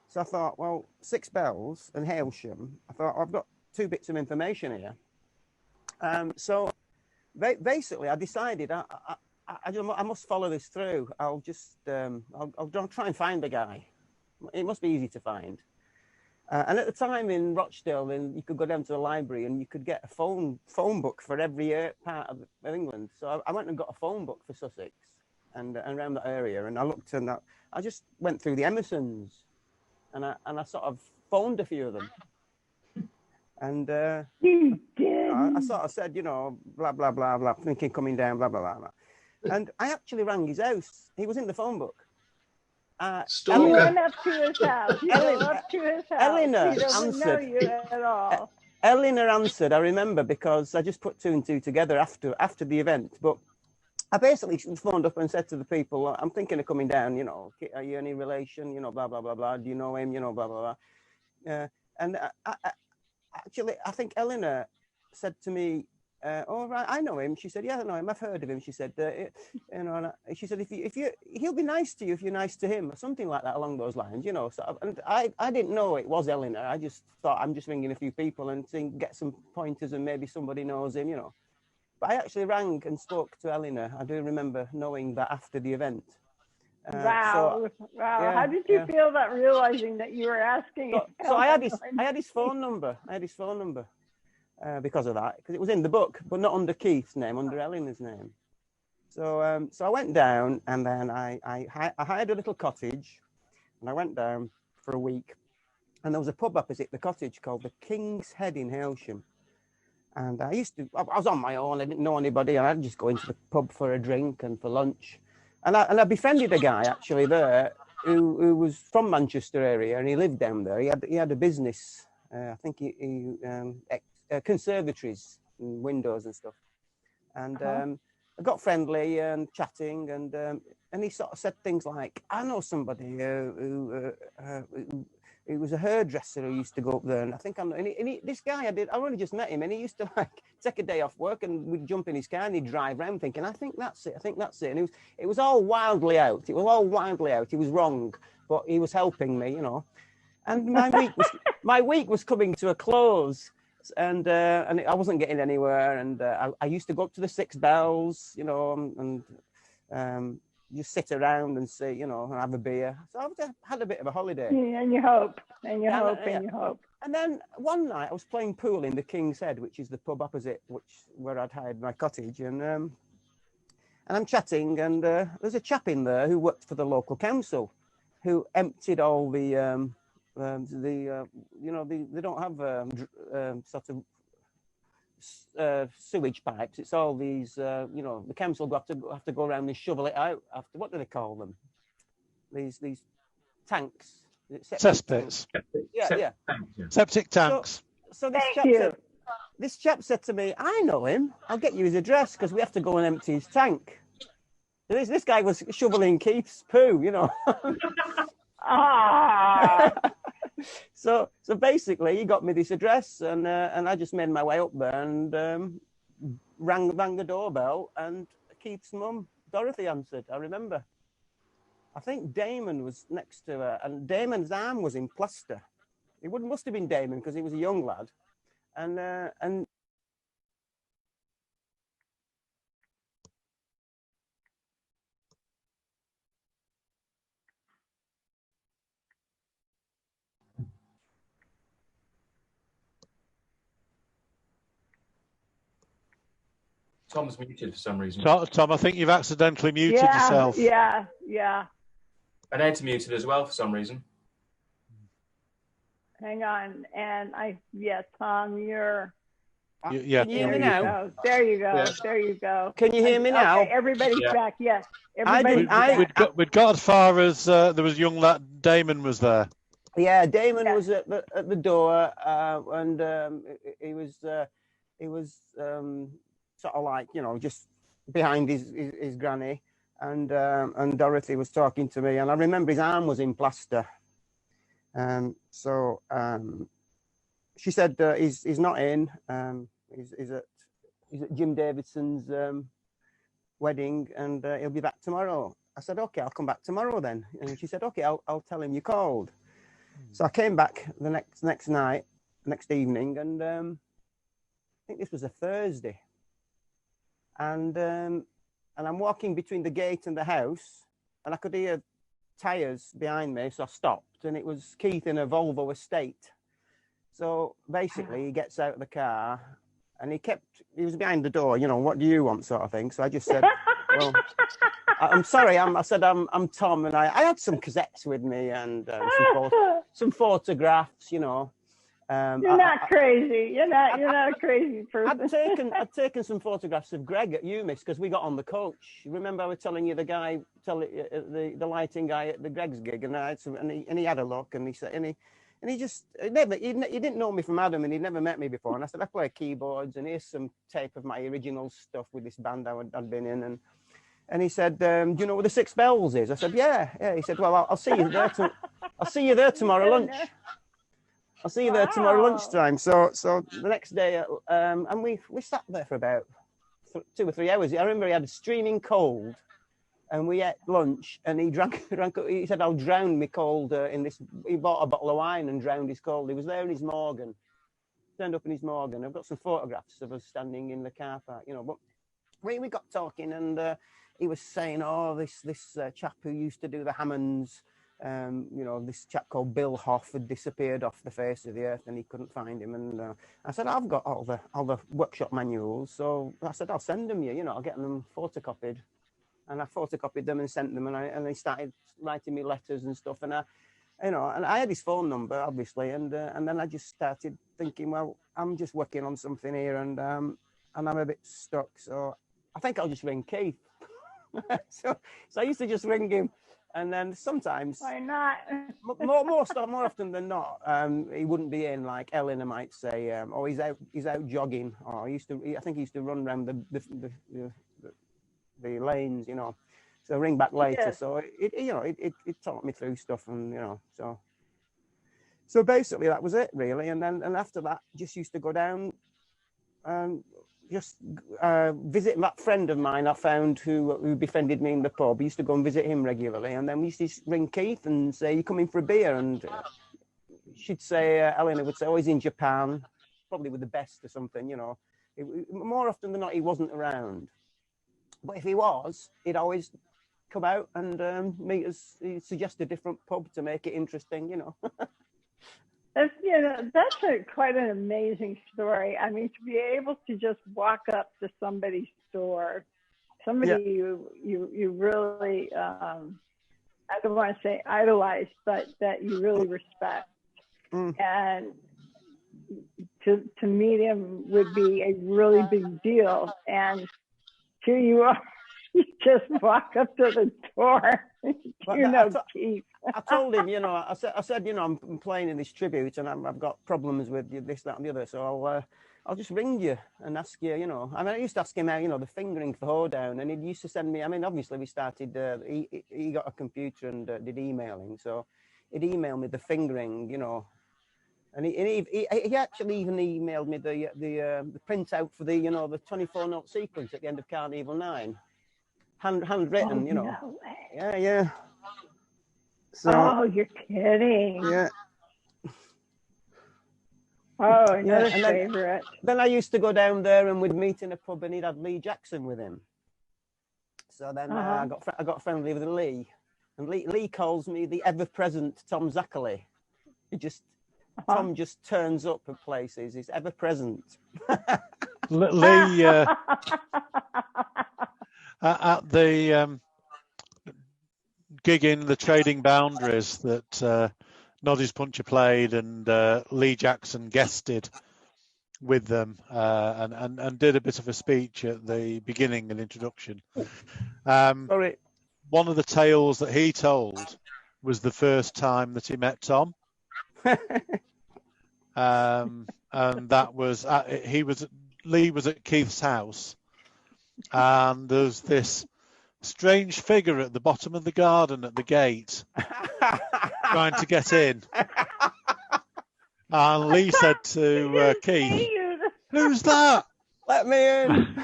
D: So I thought, well, Six Bells and Hailsham. I thought, I've got two bits of information here. So basically, I decided I must follow this through. I'll try and find the guy. It must be easy to find. And at the time in Rochdale, you could go down to the library and you could get a phone book for every part of England. So I went and got a phone book for Sussex and around that area. And I looked, and I just went through the Emersons, and I sort of phoned a few of them. And
B: you did.
D: I sort of said, blah blah blah blah, thinking coming down, blah blah blah blah. And I actually rang his house. He was in the phone book.
B: You went up to his house.
D: Eleanor
B: he doesn't
D: answered.
B: know you at all.
D: Eleanor answered, I remember, because I just put two and two together after the event. But I basically phoned up and said to the people, "I'm thinking of coming down, are you any relation, blah, blah, blah, blah. Do you know him, blah, blah, blah." And I think Eleanor said to me, "Oh, right, I know him." She said, "Yeah, I know him. I've heard of him." She said, she said, if you, he'll be nice to you if you're nice to him," or something like that along those lines, So, and I didn't know it was Eleanor. I just thought, I'm just ringing a few people and get some pointers, and maybe somebody knows him, But I actually rang and spoke to Eleanor. I do remember knowing that after the event.
B: Wow.
D: Yeah,
B: how did you feel about realizing that you were asking?
D: So I had his phone number. Because of that, because it was in the book, but not under Keith's name, under Eleanor's name. So I went down, and then I hired a little cottage, and I went down for a week, and there was a pub opposite the cottage called the King's Head in Hailsham. And I was on my own. I didn't know anybody, and I'd just go into the pub for a drink and for lunch. And I befriended a guy actually there who was from Manchester area, and he lived down there. He had a business. I think he conservatories and windows and stuff. And I got friendly and chatting, and he sort of said things like, "I know somebody who he was a hairdresser who used to go up there, and I think this guy I only just met him, and he used to like take a day off work and we'd jump in his car and he'd drive around thinking, I think that's it, and it was all wildly out. He was wrong, but he was helping me, you know. And my week was coming to a close, and I wasn't getting anywhere, and I used to go up to the Six Bells, you know, and just sit around and see, you know, and have a beer. So I had a bit of a holiday.
B: Yeah, and you hope. And
D: then one night I was playing pool in the King's Head, which is the pub opposite where I'd hired my cottage, and I'm chatting, and there's a chap in there who worked for the local council, who emptied all the you know, they don't have sort of sewage pipes. It's all these, you know, the council have to go around and shovel it out after, what do they call them? These tanks.
E: Cesspits.
D: Yeah.
E: Septic tanks.
D: So this chap said to me, I know him. I'll get you his address because we have to go and empty his tank. This guy was shoveling Keith's poo, you know. So basically, he got me this address, and I just made my way up there and rang the doorbell, and Keith's mum, Dorothy, answered. I remember. I think Damon was next to her, and Damon's arm was in plaster. It must have been Damon because he was a young lad, and.
A: Tom's muted for some reason.
E: Tom, I think you've accidentally muted yourself.
B: Yeah.
A: And Ed's muted as well for some reason.
B: Hang on, and Tom, you're.
E: Yeah.
D: Can you hear me now?
B: There you go.
E: Yeah.
B: There you go.
D: Can you hear me now?
B: Okay, everybody's back. Yes.
E: We'd got as far as there was young lad Damon was there.
D: Yeah, Damon was at the door, and he was sort of like, you know, just behind his granny, and Dorothy was talking to me, and I remember his arm was in plaster. So she said he's not in. He's at Jim Davidson's wedding, and he'll be back tomorrow. I said, okay, I'll come back tomorrow then. And she said, okay, I'll tell him you called. So I came back the next evening, and I think this was a Thursday. And I'm walking between the gate and the house, and I could hear tyres behind me, so I stopped, and it was Keith in a Volvo estate. So basically, he gets out of the car, and he was behind the door, you know, what do you want, sort of thing. So I just said, well, I'm sorry, I'm Tom, and I had some cassettes with me and some photographs, you know.
B: You're not crazy. You're not a crazy person.
D: I'd taken some photographs of Greg at UMIS because we got on the coach. Remember I was telling you the lighting guy at the Greg's gig, and I had some, and he had a look, and he said, he didn't know me from Adam, and he'd never met me before. And I said, I play keyboards, and here's some tape of my original stuff with this band I'd been in, and he said, do you know where the Six Bells is? I said, yeah. He said, well, I'll see you there. I'll see you there tomorrow lunch. I'll see you there tomorrow lunchtime. So the next day, and we sat there for about 2 or 3 hours. I remember he had a streaming cold, and we ate lunch, and he drank. He said, "I'll drown me cold in this." He bought a bottle of wine and drowned his cold. He was there in his Morgan, turned up in his Morgan. I've got some photographs of us standing in the car park, you know. But we got talking, and he was saying, "Oh, this chap who used to do the Hammonds." You know, this chap called Bill Hoff had disappeared off the face of the earth, and he couldn't find him. And I said, I've got all the workshop manuals, so I said, I'll send them you. You know, I'll get them photocopied. And I photocopied them and sent them, and he started writing me letters and stuff. And I had his phone number, obviously, and then I just started thinking, well, I'm just working on something here, and I'm a bit stuck, so I think I'll just ring Keith. so I used to just ring him. And then sometimes,
B: why not?
D: more often than not, he wouldn't be in. Like Eleanor might say, "Oh, he's out jogging," or I think he used to run around the lanes, you know. So ring back later. Yeah. So it taught me through stuff, and you know, So basically that was it really. And then after that, just used to go down and just visit that friend of mine I found who befriended me in the pub. I used to go and visit him regularly. And then we used to ring Keith and say, you coming for a beer? And she'd say, Eleanor would say, oh, he's in Japan, probably with the best or something, you know. More often than not, he wasn't around. But if he was, he'd always come out and meet us. He'd suggest a different pub to make it interesting, you know.
B: That's, you know, that's quite an amazing story. I mean, to be able to just walk up to somebody's store, somebody you really, I don't want to say idolize, but that you really respect. And to meet him would be a really big deal. And here you are, you just walk up to the door. Keith.
D: I told him, you know, I said, you know, I'm playing in this tribute and I've got problems with this, that, and the other. So I'll just ring you and ask you, you know. I mean, I used to ask him how, you know, the fingering for hoedown, and he used to send me. I mean, obviously we started. He got a computer and did emailing, so he'd email me the fingering, you know. And he actually even emailed me the printout for the, you know, the 24-note sequence at the end of Carnival 9, handwritten, you know.
B: No way.
D: Yeah. So,
B: oh, you're kidding.
D: Yeah.
B: Oh, another favorite.
D: Then I used to go down there and we'd meet in a pub and he'd have Lee Jackson with him. So then I got friendly with Lee. And Lee calls me the ever-present Tom Zackley. Tom just turns up at places. He's ever-present.
E: Lee, at the gig in the Trading Boundaries that Noddy's Puncture played, and Lee Jackson guested with them and did a bit of a speech at the beginning and introduction.
D: Sorry.
E: One of the tales that he told was the first time that he met Tom. And that was Lee was at Keith's house, and there's this strange figure at the bottom of the garden at the gate trying to get in. And Lee said to Keith, "Who's that?
D: Let me in."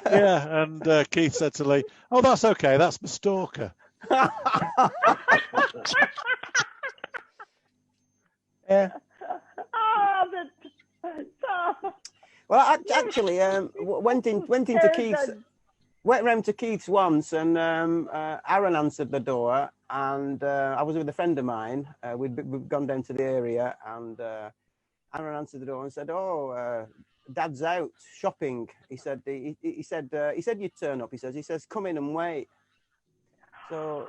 E: Yeah, and Keith said to Lee, "Oh, that's okay. That's my stalker."
D: Yeah. Well, actually, went round to Keith's once, and Aaron answered the door, and I was with a friend of mine. We'd gone down to the area, and Aaron answered the door and said, "Oh, Dad's out shopping." He said he said you'd turn up. He says come in and wait. So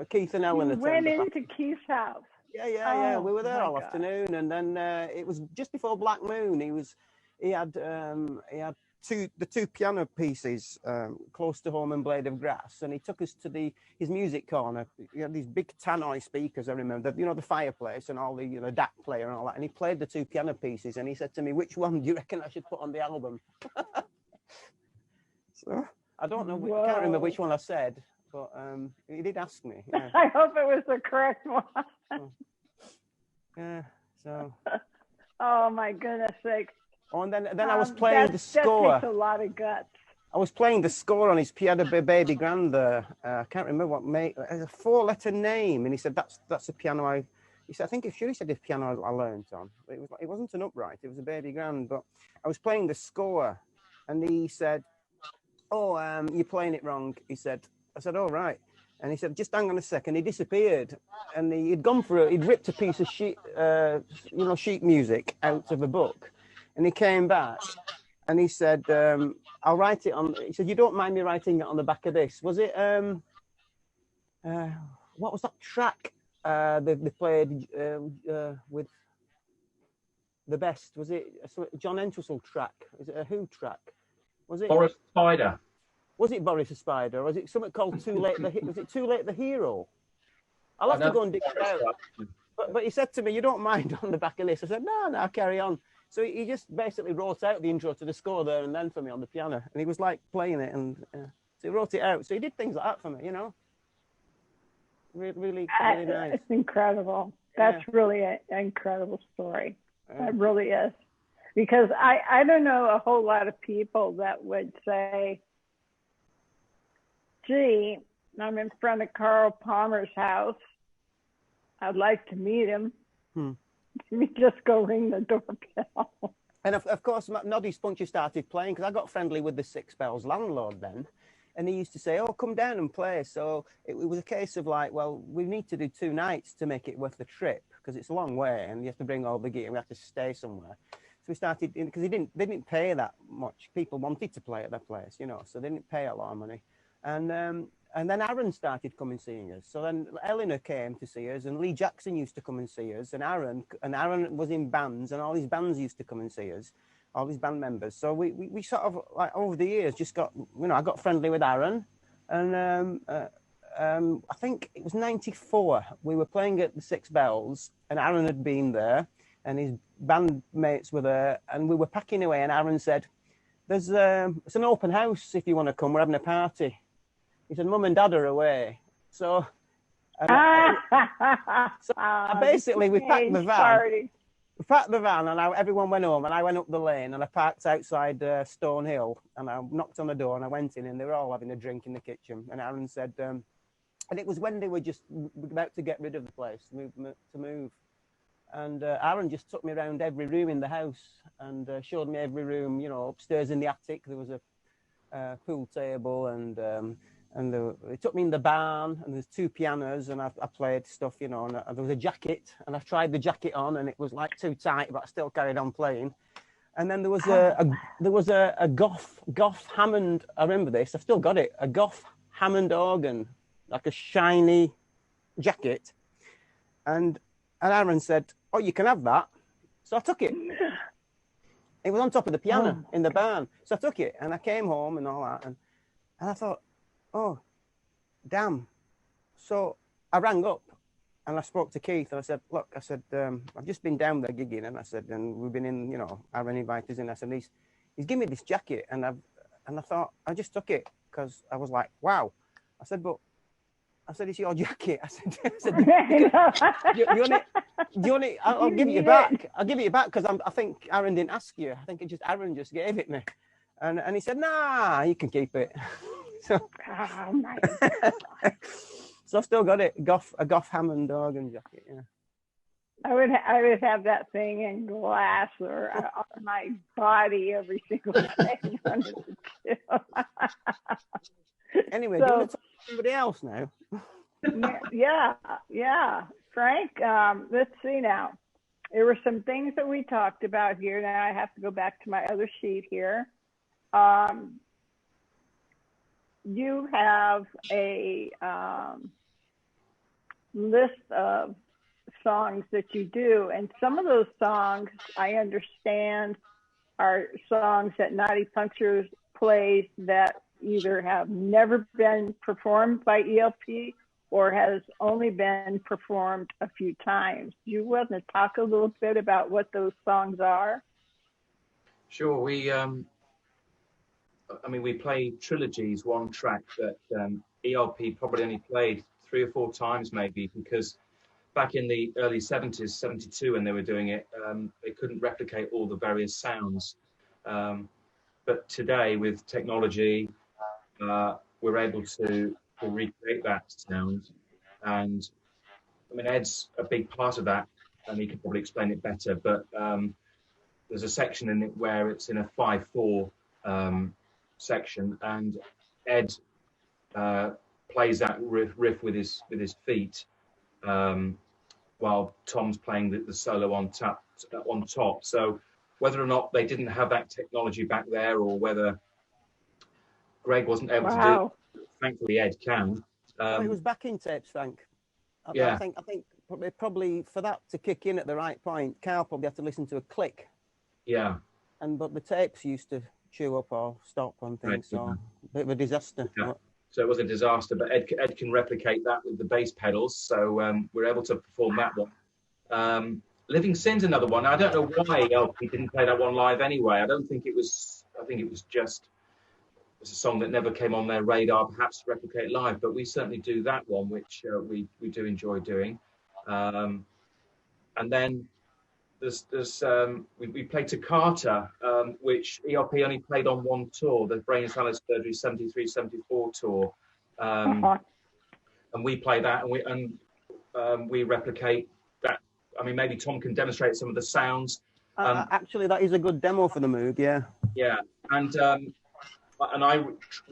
D: Keith and Ellen
B: went into Keith's house.
D: Yeah. We were there all afternoon, and then it was just before Black Moon. He had the two piano pieces close to home and Blade of Grass, and he took us to his music corner. He had these big tannoy speakers, I remember, you know, the fireplace and all the, you know, DAC player and all that, and he played the two piano pieces, and he said to me, "Which one do you reckon I should put on the album?" So I don't know, I can't remember which one I said, but he did ask me. Yeah.
B: I hope it was the correct one.
D: Yeah, so.
B: Oh my goodness sakes.
D: Oh, and then I was playing the score.
B: That takes a lot of guts.
D: I was playing the score on his piano baby grand there. I can't remember what mate. It's a 4-letter name, and he said that's a piano he said, I think he said his piano I learned on. It wasn't an upright. It was a baby grand. But I was playing the score, and he said, "Oh, you're playing it wrong." He said. I said, "Oh, right." And he said, "Just hang on a second." He disappeared, and he'd ripped a piece of sheet music out of a book, and he came back, and he said, "I'll write it on." He said, "You don't mind me writing it on the back of this?" Was it what was that track they played with the best? Was it a John Entwistle track? Is it a Who track? Was it
A: Boris Spider?
D: Was it Boris the Spider, or was it something called Too Late? Was it Too Late the Hero? I'll have to go and dig it out. But he said to me, "You don't mind on the back of this?" I said, No, carry on. So he just basically wrote out the intro to the score there and then for me on the piano, and he was like playing it, and so he wrote it out. So he did things like that for me, you know. Really nice.
B: It's incredible. That's really an incredible story. It really is. Because I don't know a whole lot of people that would say, gee, I'm in front of Carl Palmer's house. I'd like to meet him. Let me just go ring the doorbell.
D: And of course, Noddy's Puncture started playing because I got friendly with the Six Bells landlord then. And he used to say, oh, come down and play. So it was a case of like, well, we need to do 2 nights to make it worth the trip because it's a long way and you have to bring all the gear and we have to stay somewhere. So we started, because they didn't pay that much. People wanted to play at their place, you know, so they didn't pay a lot of money. And then Aaron started coming seeing us. So then Eleanor came to see us and Lee Jackson used to come and see us. And Aaron was in bands and all these bands used to come and see us. All these band members. So we sort of, like, over the years, just got, you know, I got friendly with Aaron. And I think it was 94. We were playing at the Six Bells and Aaron had been there and his bandmates were there. And we were packing away and Aaron said, it's an open house if you want to come. We're having a party. He said, Mum and Dad are away. So, basically, we packed the van. Party. We packed the van and everyone went home and I went up the lane and I parked outside Stone Hill and I knocked on the door and I went in and they were all having a drink in the kitchen. And Aaron said, and it was when they were just about to get rid of the place, to move. And Aaron just took me around every room in the house and showed me every room, you know, upstairs in the attic. There was a pool table and he took me in the barn and there's 2 pianos and I played stuff, you know, and there was a jacket and I tried the jacket on and it was like too tight, but I still carried on playing. And then there was a Goff Hammond, I remember this, I've still got it, a Goff Hammond organ, like a shiny jacket. And Aaron said, oh, you can have that. So I took it. It was on top of the piano in the barn. So I took it and I came home and all that. And I thought, oh, damn. So I rang up and I spoke to Keith and I said, look, I said, I've just been down there gigging and I said, and we've been in, you know, Aaron invited us in. I said, he's given me this jacket and I thought, I just took it because I was like, wow. I said, it's your jacket. I said you want it? Do you want it? I'll give it you back. I'll give it you back because I think Aaron didn't ask you. I think Aaron just gave it me. And he said, nah, you can keep it. So, oh my God. So I've still got it, a Goff Hammond organ jacket. Yeah.
B: I would have that thing in glass or on my body every single day.
D: Anyway, do you want to talk to somebody else now?
B: Yeah. Frank, let's see now. There were some things that we talked about here. Now I have to go back to my other sheet here. You have a list of songs that you do, and some of those songs I understand are songs that Noddy Puncture plays that either have never been performed by ELP or has only been performed a few times. Do you want to talk a little bit about what those songs are?
A: Sure. We play trilogies, one track that ELP probably only played 3 or 4 times maybe, because back in the early 70s, 72 when they were doing it, they couldn't replicate all the various sounds. But today with technology, we're able to recreate that sound. And I mean, Ed's a big part of that and he can probably explain it better, but there's a section in it where it's in a 5/4 section, and Ed plays that riff with his feet while Tom's playing the solo on top. So whether or not they didn't have that technology back there, or whether Greg wasn't able to do it, thankfully Ed can.
D: It was backing tapes, Frank. I think probably for that to kick in at the right point, Carl probably had to listen to a click.
A: Yeah.
D: But the tapes used to chew up or stop on things, right. So a bit of a disaster.
A: Yeah. So it was a disaster, but Ed can replicate that with the bass pedals, so we're able to perform that one. Living Sin's another one. I don't know why LP didn't play that one live anyway. I think it was just it's a song that never came on their radar, perhaps to replicate live, but we certainly do that one, which we do enjoy doing. and then we played Toccata, which ELP only played on one tour, the Brain and Salad Surgery 73-74 tour, and we play that, and we replicate that. I mean, maybe Tom can demonstrate some of the sounds.
D: Actually, that is a good demo for the Moog, yeah.
A: Yeah, and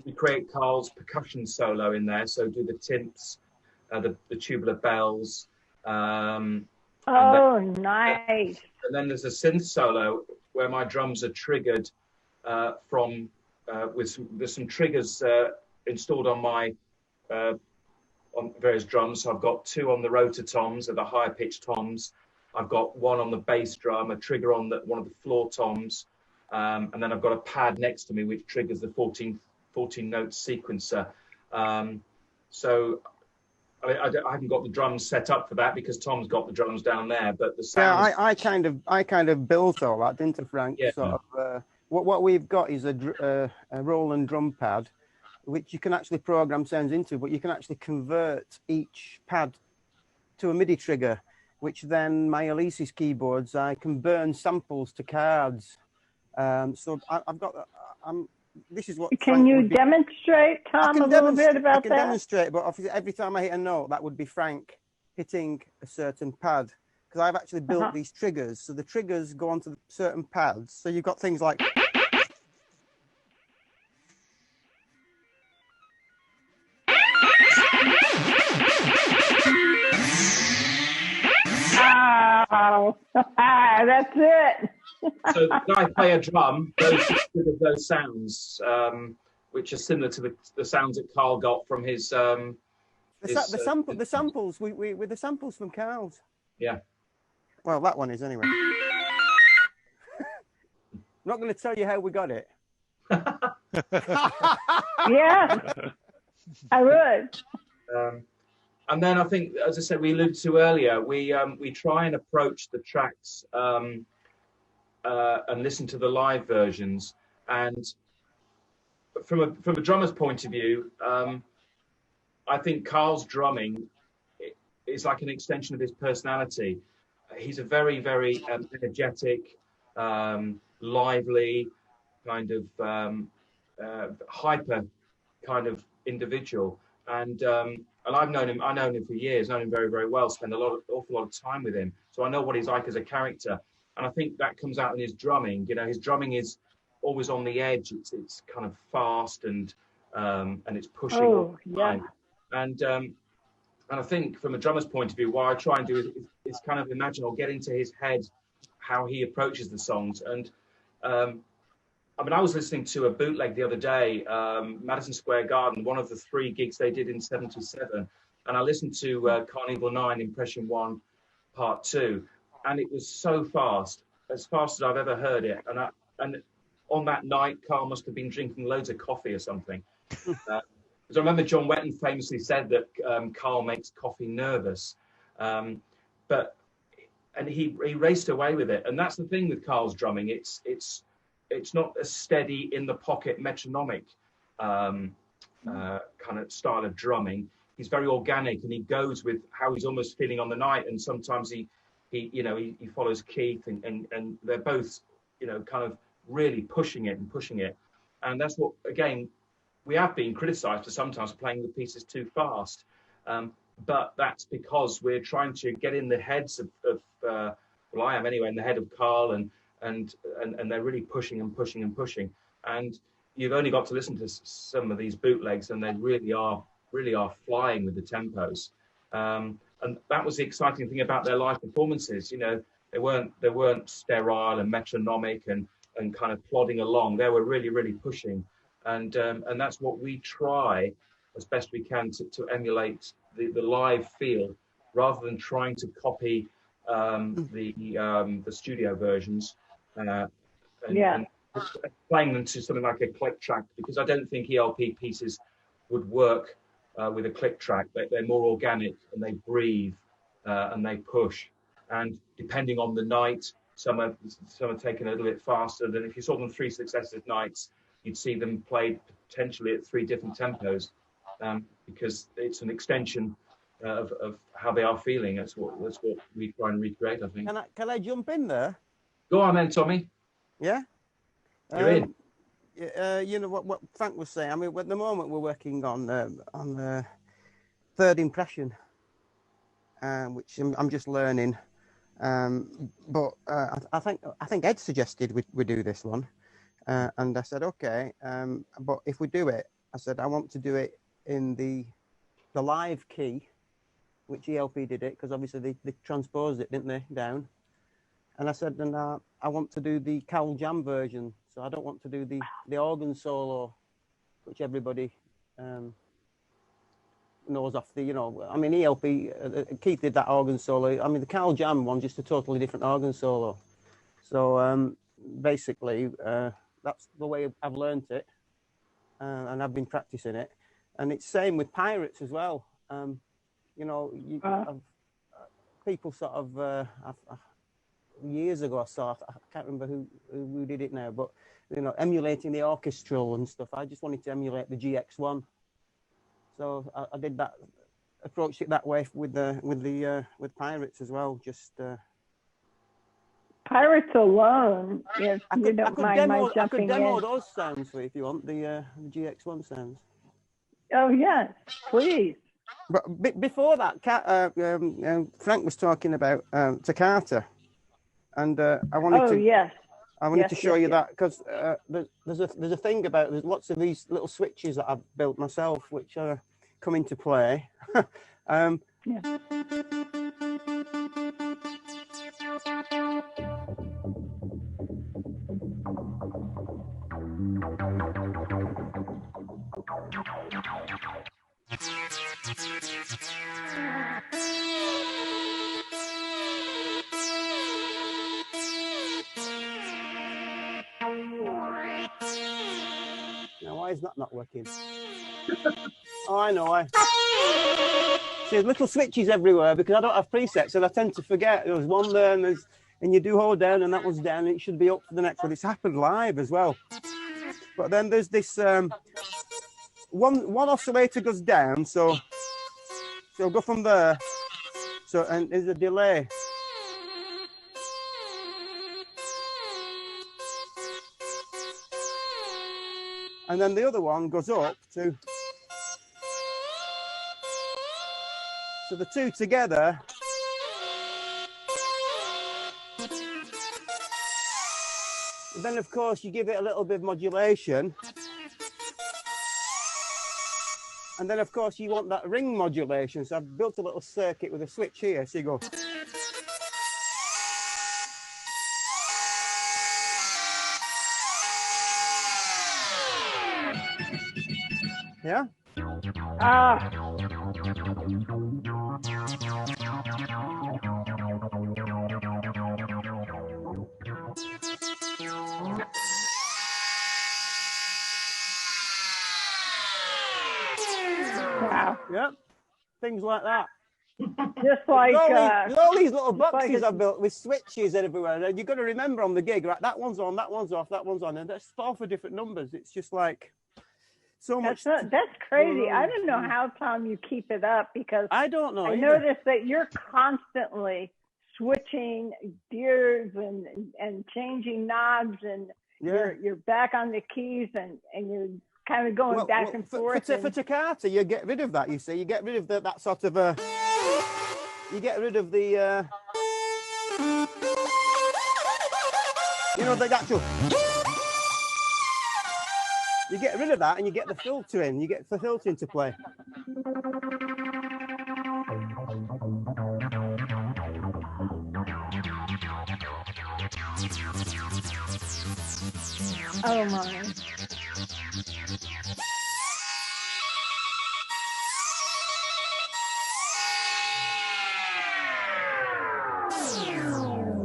A: we create Carl's percussion solo in there, so do the tints, the tubular bells.
B: Nice.
A: And then there's a synth solo where my drums are triggered there's some triggers installed on my on various drums. So I've got 2 on the rotor toms, or the higher pitched toms. I've got 1 on the bass drum, a trigger on one of the floor toms, and then I've got a pad next to me which triggers the 14 note sequencer. So I haven't got the drums set up for that because Tom's got the drums down there, but the sound.
D: Yeah, I kind of built all that, didn't I, Frank?
A: Yeah.
D: Sort of, what we've got is a Roland drum pad, which you can actually program sounds into, but you can actually convert each pad to a MIDI trigger, which then my Alesis keyboards, I can burn samples to cards. So I've got. This is what.
B: Can you demonstrate, Tom, a little bit about that? I can
D: demonstrate, but obviously every time I hit a note, that would be Frank hitting a certain pad, because I've actually built these triggers. So the triggers go onto certain pads. So you've got things like.
B: Oh, that's it.
A: So when I play a drum, those sounds, which are similar to the sounds that Carl got from his. The
D: samples with the samples from Carl's.
A: Yeah.
D: Well, that one is anyway. I'm not going to tell you how we got it.
B: Yeah, I would.
A: And then I think, as I said, we alluded to earlier, we try and approach the tracks and listen to the live versions. And from a drummer's point of view, I think Carl's drumming is like an extension of his personality. He's a very, very energetic, lively, kind of hyper kind of individual. And I've known him. I know him for years. Known him very, very well. Spend awful lot of time with him. So I know what he's like as a character. And I think that comes out in his drumming. You know, his drumming is always on the edge. It's kind of fast and it's pushing all the time. And I think from a drummer's point of view, what I try and do is kind of imagine or get into his head how he approaches the songs. And I mean, I was listening to a bootleg the other day, Madison Square Garden, one of the 3 gigs they did in '77, and I listened to Carnival 9, Impression 1, Part 2, and it was so fast, as fast as I've ever heard it. And on that night, Carl must have been drinking loads of coffee or something. Because I remember John Wetton famously said that Carl makes coffee nervous, and he raced away with it. And that's the thing with Carl's drumming. It's not a steady in the pocket metronomic kind of style of drumming. He's very organic, and he goes with how he's almost feeling on the night. And sometimes he follows Keith, and they're both, kind of really pushing it. And that's what, again, we have been criticised for sometimes playing the pieces too fast. But that's because we're trying to get in the heads of well, I am anyway, in the head of Carl, and they're really pushing. And you've only got to listen to some of these bootlegs, and they really are flying with the tempos. And that was the exciting thing about their live performances. They weren't sterile and metronomic and kind of plodding along. They were really, really pushing. And that's what we try as best we can to emulate the live feel, rather than trying to copy the studio versions. And playing them to something like a click track, because I don't think ELP pieces would work with a click track. They're more organic, and they breathe and they push. And depending on the night, some are taken a little bit faster than if you saw them 3 successive nights, you'd see them played potentially at 3 different tempos, because it's an extension of how they are feeling. That's what we try and recreate, I think.
D: Can I jump in there?
A: Go on then, Tommy.
D: Yeah.
A: You're in.
D: You know what Frank was saying. I mean, at the moment we're working on third impression, which I'm just learning. But I think Ed suggested we do this one, and I said okay. But if we do it, I said I want to do it in the live key, which ELP did it, because obviously they transposed it, didn't they, down? And I said, and I want to do the Cal Jam version, so I don't want to do the organ solo, which everybody knows off the, you know, I mean, ELP, Keith did that organ solo. I mean, the Cal Jam one, just a totally different organ solo. So basically, that's the way I've learned it, and I've been practicing it. And it's same with Pirates as well. You know, people sort of, years ago I saw, I can't remember who did it now, but, you know, emulating the orchestral and stuff. I just wanted to emulate the GX1. So I did that, approached it that way with Pirates as well. Just
B: Pirates alone, if you don't mind my jumping in.
D: I could demo those sounds for you if you want, the GX1 sounds.
B: Oh, yes, please.
D: But before that, Frank was talking about Toccata, and I wanted to.
B: Yes.
D: I wanted to show you that because there's a thing about there's lots of these little switches that I've built myself, which come into play.
B: Yeah.
D: Now, why is that not working? Oh, I know why. See, there's little switches everywhere because I don't have presets, and I tend to forget. There's one there, and you do hold down, and that one's down, and it should be up for the next one. It's happened live as well. But then there's this one oscillator goes down, so go from there. So and there's a delay. And then the other one goes up to, so the two together. And then of course you give it a little bit of modulation. And then of course you want that ring modulation. So I've built a little circuit with a switch here. So you go. Yeah?
B: Wow.
D: Yeah. Things like that.
B: Just like
D: all these little boxes like I've built with switches everywhere. And you've got to remember on the gig, right? That one's on, that one's off, that one's on, and that's all for different numbers. It's just like so much.
B: That's crazy. I don't know how, Tom, you keep it up because
D: I don't know.
B: I noticed that you're constantly switching gears and changing knobs, and you're back on the keys and you're kind of going back and forth.
D: For Toccata, you get rid of that. You see, you get rid of that sort of you get rid of the you know, the actual. You get rid of that and you get the filtering. You get the filtering to play.
B: Oh my.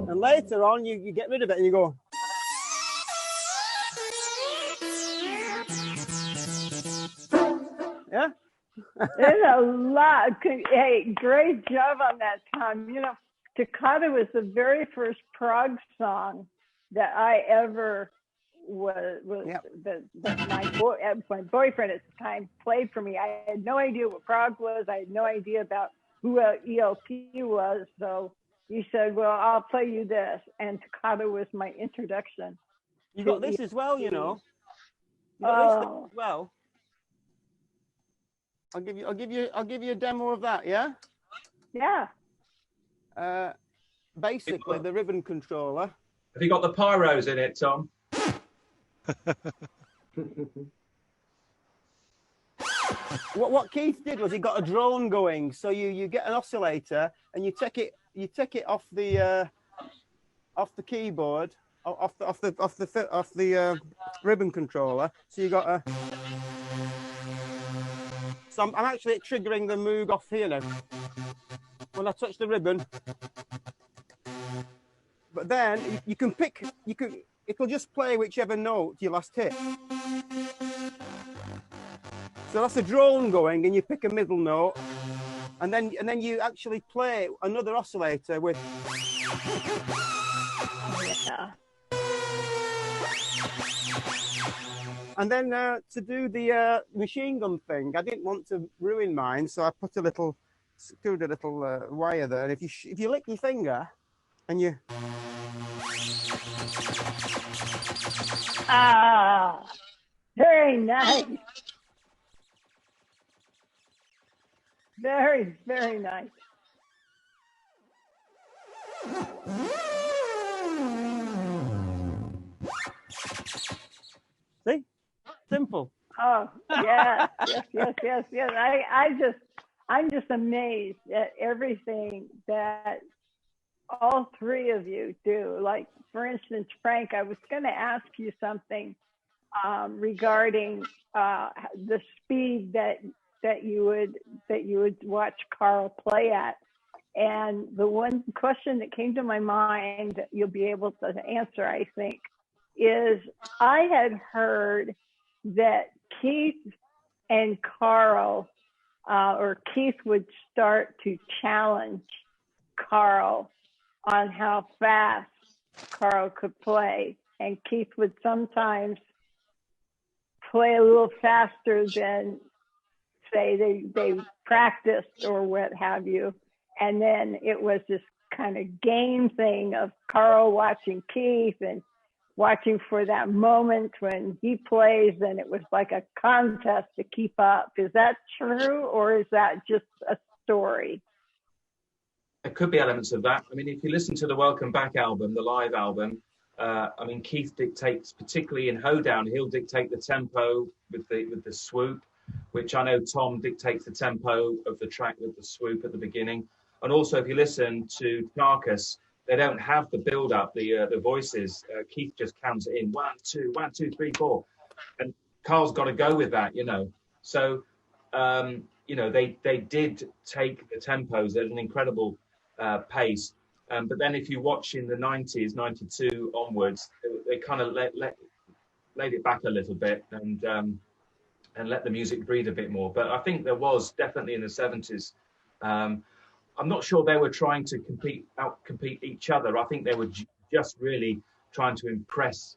D: And later on, you get rid of it and you go. Yeah.
B: There's a lot. Hey, great job on that, Tom. You know, Toccata was the very first prog song that I ever was that my boyfriend at the time played for me. I had no idea what prog was. I had no idea about who ELP was. So he said, well, I'll play you this. And Toccata was my introduction.
D: You got this as well, you know. You got this thing as well. I'll give you a demo of that, yeah?
B: Yeah.
D: Basically, the ribbon controller.
A: Have you got the pyros in it, Tom?
D: What Keith did was he got a drone going. So you get an oscillator and you take it off the keyboard, off the ribbon controller. So you got a. So I'm actually triggering the Moog off here now. When I touch the ribbon. But then it'll just play whichever note you last hit. So that's a drone going, and you pick a middle note, and then you actually play another oscillator with.
B: Yeah.
D: And then to do the machine gun thing, I didn't want to ruin mine, so I put screwed a little wire there. And if you lick your finger, and you.
B: Ah, very nice. Very, very nice.
D: See? Simple.
B: Oh, yes. I'm just amazed at everything that all three of you do. Like, for instance, Frank, I was going to ask you something regarding the speed that you would watch Carl play at. And the one question that came to my mind that you'll be able to answer, I think, is I had heard that Keith and Carl, or Keith would start to challenge Carl on how fast Carl could play. And Keith would sometimes play a little faster than, say, they practiced or what have you. And then it was this kind of game thing of Carl watching Keith and watching for that moment when he plays, and it was like a contest to keep up. Is that true, or is that just a story?
A: There could be elements of that. I mean, if you listen to the Welcome Back album, the live album, I mean, Keith dictates, particularly in Hoedown, he'll dictate the tempo with the swoop, which I know Tom dictates the tempo of the track with the swoop at the beginning. And also, if you listen to Carcass, they don't have the build-up, the voices. Keith just counts it in 1, 2, 1, 2, 3, 4, and Carl's got to go with that, you know. So, you know, they did take the tempos at an incredible pace. But then, if you watch in the 90s, 92 onwards, they kind of laid it back a little bit and let the music breathe a bit more. But I think there was definitely in the 70s. I'm not sure they were trying to outcompete each other. I think they were just really trying to impress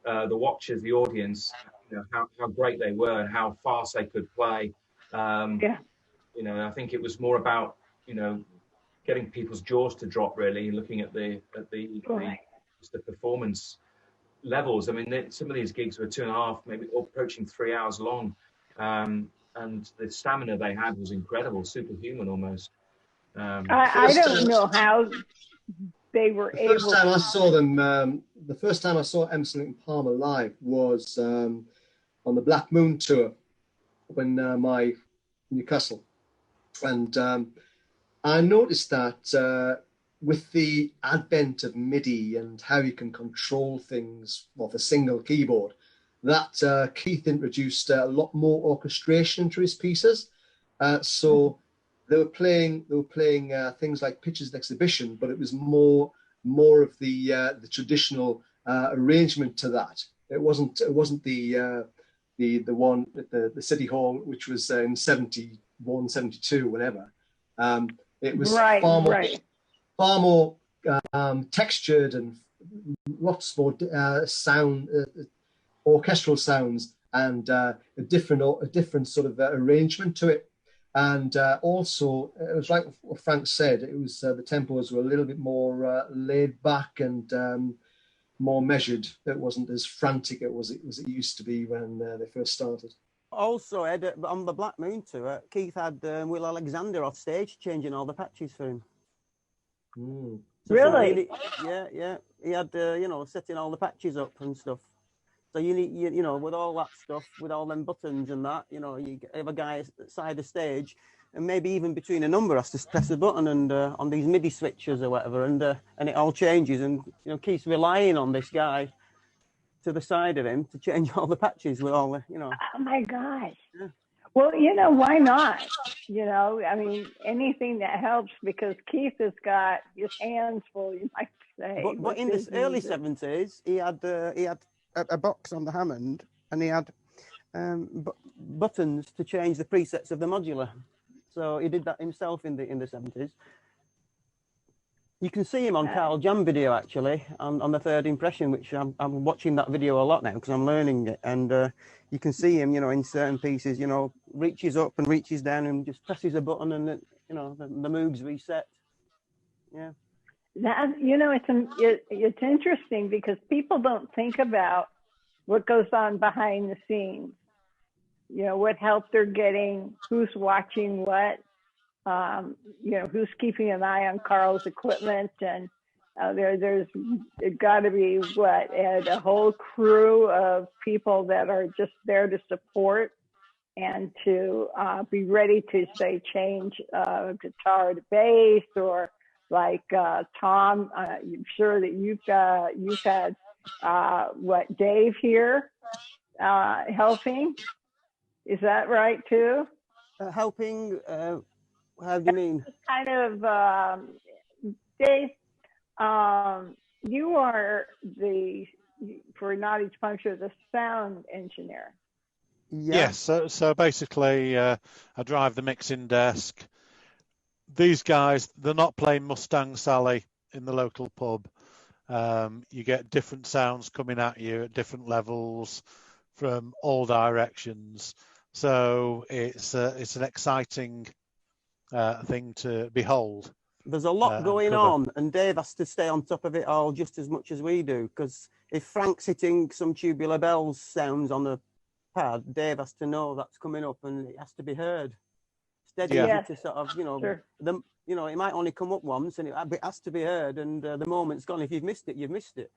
A: the watchers, the audience, you know, how great they were and how fast they could play.
B: Yeah.
A: You know, I think it was more about, you know, getting people's jaws to drop, really, looking at the performance levels. I mean, some of these gigs were 2.5, maybe approaching 3 hours long, and the stamina they had was incredible, superhuman almost.
B: I don't know how they were able.
C: The first time I saw them, the first time I saw Emerson and Palmer live was on the Black Moon tour when my Newcastle, and I noticed that with the advent of MIDI and how you can control things off a single keyboard, that Keith introduced a lot more orchestration into his pieces. So they were playing things like Pitches and Exhibition, but it was more of the traditional arrangement to that. It wasn't the one at the City Hall, which was in 71, 72, whatever. It was far more textured and lots more sound, orchestral sounds, and a different sort of arrangement to it. And also, it was like what Frank said, it was the tempos were a little bit more laid back and more measured. It wasn't as frantic as it used to be when they first started.
D: Also, Ed, on the Black Moon tour, Keith had Will Alexander off stage changing all the patches for him.
C: Mm.
D: So
B: Really?
D: yeah. He had, setting all the patches up and stuff. So you need, with all that stuff, with all them buttons and that, you have a guy at the side of the stage, and maybe even between a number has to press a button and on these MIDI switches or whatever, and it all changes. And Keith's relying on this guy to the side of him to change all the patches with all the,
B: Oh my gosh.
D: Yeah.
B: Well, why not? I mean, anything that helps, because Keith has got his hands full, you might say.
D: But in the early 70s, he had a box on the Hammond, and he had buttons to change the presets of the modular. So he did that himself in the 70s. You can see him on Carl Jam video, actually, on the Third Impression, which I'm watching that video a lot now because I'm learning it. And you can see him, in certain pieces, reaches up and reaches down and just presses a button and, the Moog's reset. Yeah.
B: That, it's interesting because people don't think about what goes on behind the scenes. What help they're getting, who's watching what. Who's keeping an eye on Carl's equipment, and there's got to be a whole crew of people that are just there to support and to be ready to say change guitar to bass, or like Tom. I'm sure that you've had Dave here helping. Is that right too?
D: Helping. How do you mean?
B: Kind of, Dave, you are for Noddy's Puncture, the sound engineer.
D: Yeah.
E: Yes, so basically I drive the mixing desk. These guys, they're not playing Mustang Sally in the local pub. You get different sounds coming at you at different levels from all directions. So it's an exciting thing to behold.
D: There's a lot going on, and Dave has to stay on top of it all just as much as we do, because if Frank's hitting some Tubular Bells sounds on the pad, Dave has to know that's coming up and it has to be heard. It's dead easy to sort of,
B: Sure.
D: It might only come up once and it has to be heard, and the moment's gone. If you've missed it, you've missed it.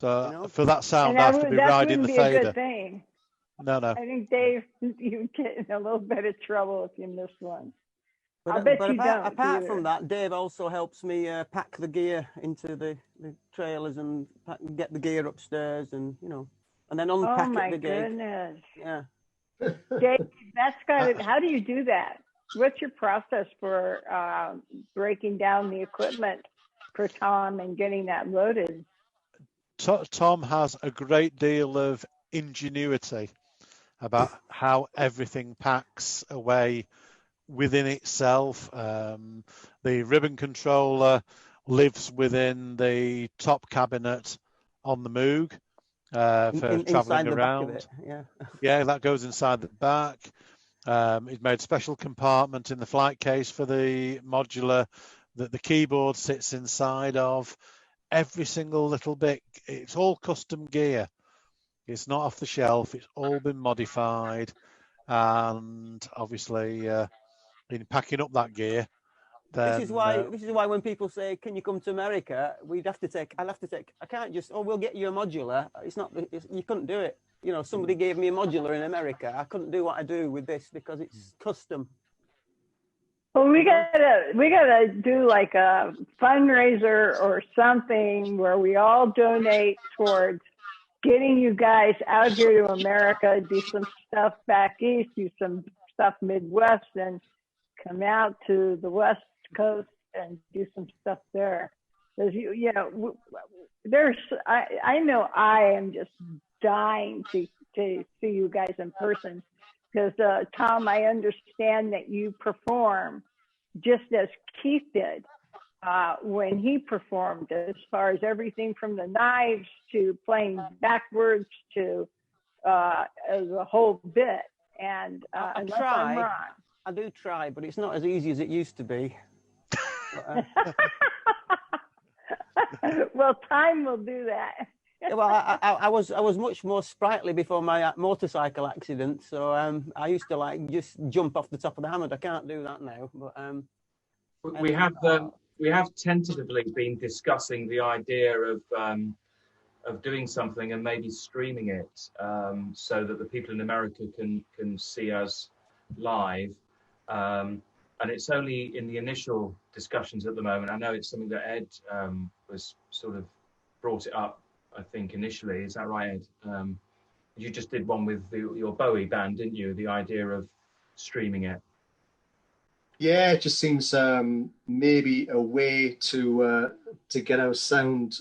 E: So for that sound,
B: and
E: I have to be riding the fader.
B: A good thing.
E: No.
B: I think, Dave, you get in a little bit of trouble if you miss one.
D: But apart from that, Dave also helps me pack the gear into the trailers and get the gear upstairs, and and then unpack it the gig.
B: Goodness.
D: Yeah.
B: Dave, that's got it. How do you do that? What's your process for breaking down the equipment for Tom and getting that loaded?
E: Tom has a great deal of ingenuity about how everything packs away within itself. The ribbon controller lives within the top cabinet on the Moog for traveling around. Yeah, that goes inside the back. He's made a special compartment in the flight case for the modular that the keyboard sits inside of. Every single little bit, it's all custom gear. It's not off the shelf. It's all been modified, and obviously, in packing up that gear, then,
D: this is why when people say, "Can you come to America?" I'll have to take. I can't just. Oh, we'll get you a modular. You couldn't do it. Somebody gave me a modular in America. I couldn't do what I do with this because it's custom.
B: Well, we gotta do like a fundraiser or something where we all donate towards getting you guys out here to America, do some stuff back east, do some stuff Midwest, and come out to the West Coast and do some stuff there. Because I know I am just dying to see you guys in person. Because Tom, I understand that you perform just as Keith did when he performed, as far as everything from the knives to playing backwards to the whole bit. And
D: I
B: unless I'm wrong.
D: I do try, but it's not as easy as it used to be.
B: Well, time will do that.
D: Well, I was much more sprightly before my motorcycle accident, so I used to like just jump off the top of the hammock. I can't do that now. But
A: we have tentatively been discussing the idea of doing something and maybe streaming it, so that the people in America can see us live. And it's only in the initial discussions at the moment. I know it's something that Ed was sort of brought it up, I think, initially. Is that right, Ed? You just did one with your Bowie band, didn't you? The idea of streaming it.
C: Yeah, it just seems maybe a way to get our sound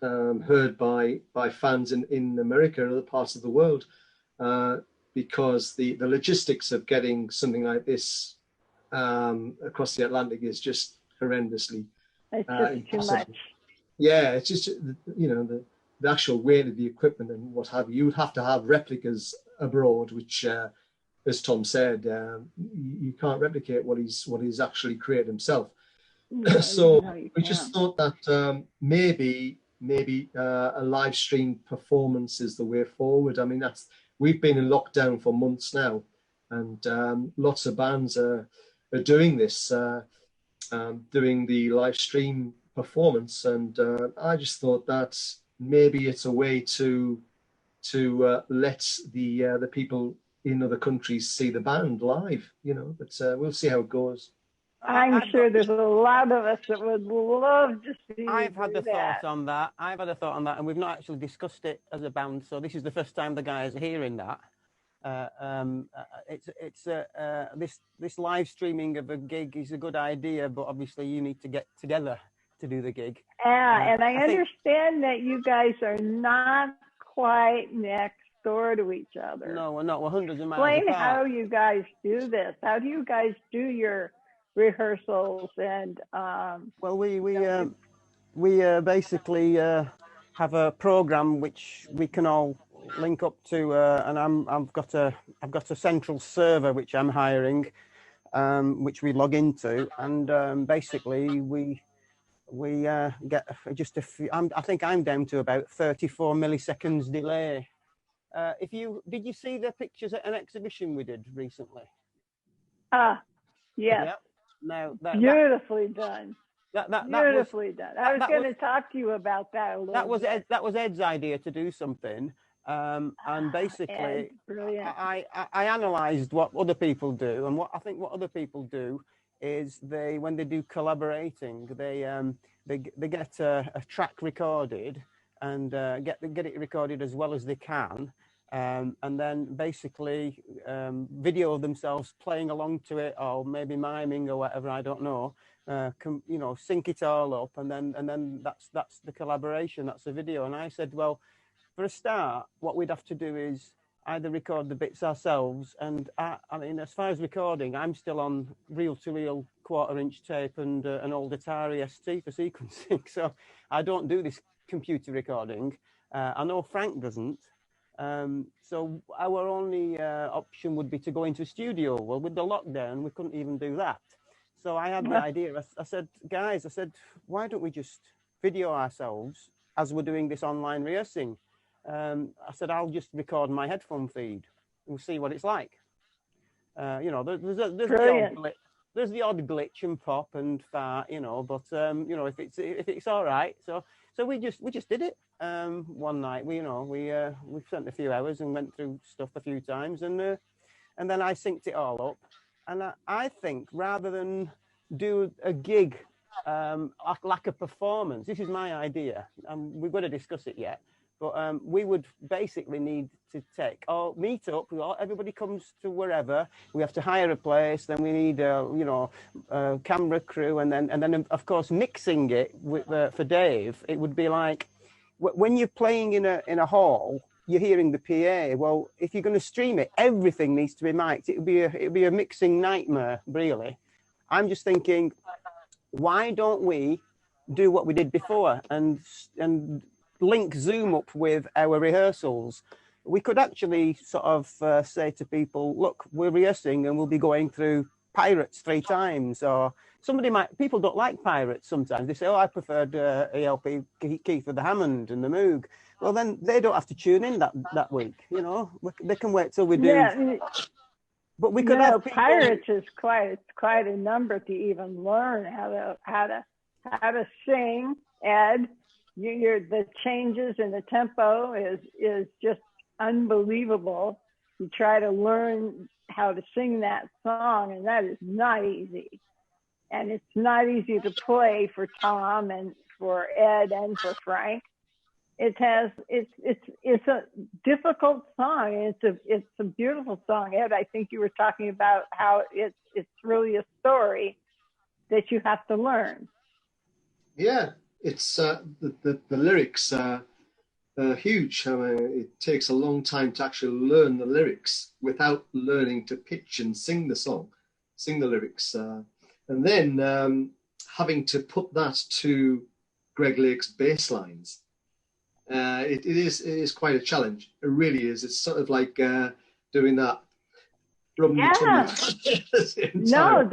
C: heard by fans in America and other parts of the world, because the logistics of getting something like this across the Atlantic is just horrendously
B: it's just too much.
C: Yeah, it's just, you know, the actual weight of the equipment and what have you. You'd have to have replicas abroad, which, as Tom said, you can't replicate what he's actually created himself.
B: No,
C: So we
B: can't.
C: just thought that maybe a live stream performance is the way forward. I mean, we've been in lockdown for months now, and lots of bands are doing this, doing the live stream performance, and I just thought that maybe it's a way to let the people in other countries see the band live, you know. But we'll see how it goes.
B: I'm sure there's a lot of us that would love to see.
D: I've had a thought on that, and we've not actually discussed it as a band. So this is the first time the guys are hearing that. This live streaming of a gig is a good idea, but obviously you need to get together to do the gig.
B: Yeah, and I understand that you guys are not quite next door to each other.
D: No, we're not. We're hundreds of miles
B: Explain
D: apart.
B: how you guys do this. How do you guys do your rehearsals? And
D: well, we basically have a program which we can all link up to, and I've got a central server which I'm hiring, which we log into, and basically we get just a few. I think I'm down to about 34 milliseconds delay. Did you see the pictures at an exhibition we did recently?
B: Yes.
D: Yeah. Now
B: beautifully done.
D: Beautifully
B: done. I was going to talk to you about that a little bit.
D: That was Ed's idea to do something, and basically I analysed what other people do, and what other people do is when they do collaborating, they get a track recorded and get it recorded as well as they can, and then basically video themselves playing along to it, or maybe miming or whatever, I don't know. Sync it all up, and then that's the collaboration, that's the video. And I said, well, for a start, what we'd have to do is either record the bits ourselves, and I mean, as far as recording, I'm still on reel-to-reel 1/4-inch tape and an old Atari ST for sequencing, so I don't do this computer recording. I know Frank doesn't, so our only option would be to go into a studio. Well, with the lockdown, we couldn't even do that. So I had the idea. I said, guys, why don't we just video ourselves as we're doing this online rehearsing? I said, I'll just record my headphone feed. We'll see what it's like. There's the odd glitch and pop and fart, but if it's all right. So we just did it one night. We spent a few hours and went through stuff a few times, and then I synced it all up. And I think rather than do a gig like a performance, this is my idea, and we've got to discuss it yet, but we would basically need to meet up. Everybody comes to wherever. We have to hire a place. Then we need a camera crew, and then of course mixing it for Dave. It would be like when you're playing in a hall, you're hearing the PA. Well, if you're going to stream it, everything needs to be mic'd. It'd be a mixing nightmare, really. I'm just thinking, why don't we do what we did before and link Zoom up with our rehearsals, we could actually sort of say to people, look, we're rehearsing and we'll be going through Pirates 3 times, or people don't like Pirates sometimes. They say, oh, I preferred ELP Keith with the Hammond and the Moog. Well, then they don't have to tune in that week, you know. They can wait till we do.
B: Yeah.
D: But we could have people...
B: Pirates is quite a number to even learn how to sing. Ed, the changes in the tempo is just unbelievable. You try to learn how to sing that song, and that is not easy. And it's not easy to play for Tom and for Ed and for Frank. It's a difficult song. It's a beautiful song. Ed, I think you were talking about how it's really a story that you have to learn.
C: Yeah, it's the lyrics are huge. I mean, it takes a long time to actually learn the lyrics without learning to pitch and sing the lyrics, and then having to put that to Greg Lake's bass lines. It is quite a challenge. It really is. It's sort of like doing that.
B: Yeah. No,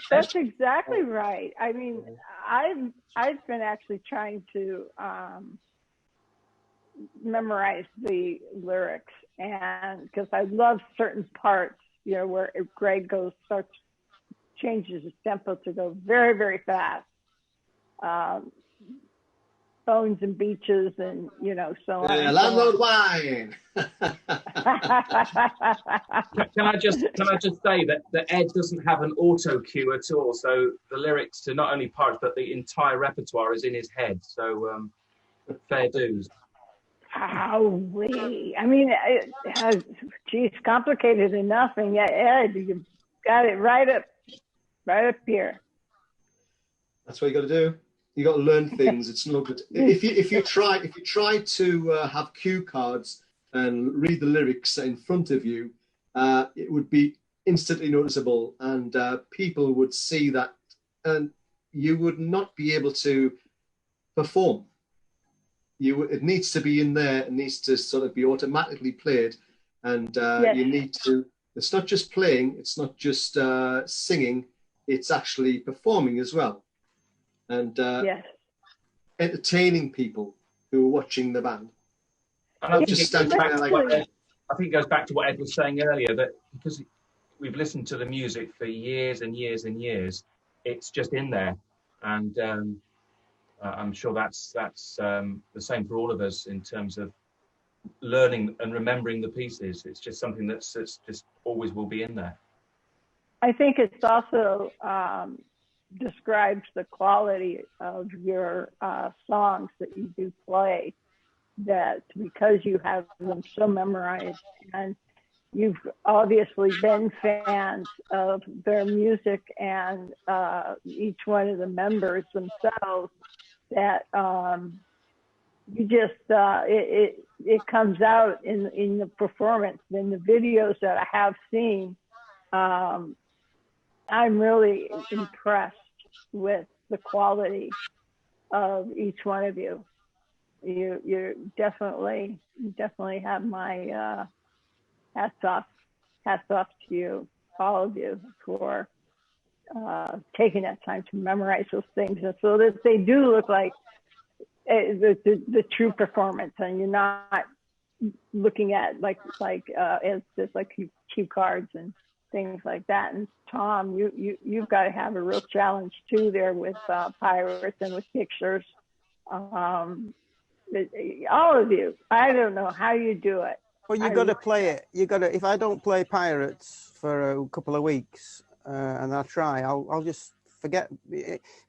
B: that's exactly right. I mean, I've been actually trying to memorize the lyrics, and because I love certain parts, you know, where Greg changes his tempo to go very, very fast. Bones and Beaches, and you know, so on.
C: Landlord Wine.
A: Can I just say that Ed doesn't have an auto cue at all, so the lyrics to not only parts but the entire repertoire is in his head. So fair dues.
B: I mean, geez, complicated enough, and yet Ed, you got it right up here.
C: That's what you got to do. You got to learn things. It's no good if you try to have cue cards and read the lyrics in front of you. It would be instantly noticeable, and people would see that, and you would not be able to perform. It needs to be in there. It needs to sort of be automatically played, and
B: yes.
C: You need to. It's not just playing. It's not just singing. It's actually performing as well. And
B: yes.
C: entertaining people who are watching the band.
A: And I think it goes back to what Ed was saying earlier, that because we've listened to the music for years and years and years, it's just in there. And I'm sure that's the same for all of us in terms of learning and remembering the pieces. It's just something that's just always will be in there.
B: I think it's also describes the quality of your songs that you do play, that because you have them so memorized, and you've obviously been fans of their music and each one of the members themselves, that you just it comes out in the performance, in the videos that I have seen. I'm really impressed with the quality of each one of you. You definitely have my hats off to you, all of you, for taking that time to memorize those things, and so that they do look like the true performance, and you're not looking at as just like cue cards and things like that. And Tom, you've got to have a real challenge too there with Pirates and with pictures. All of you, I don't know how you do it.
D: Well, you got to play it. You got to. If I don't play Pirates for a couple of weeks, and I try, I'll just forget.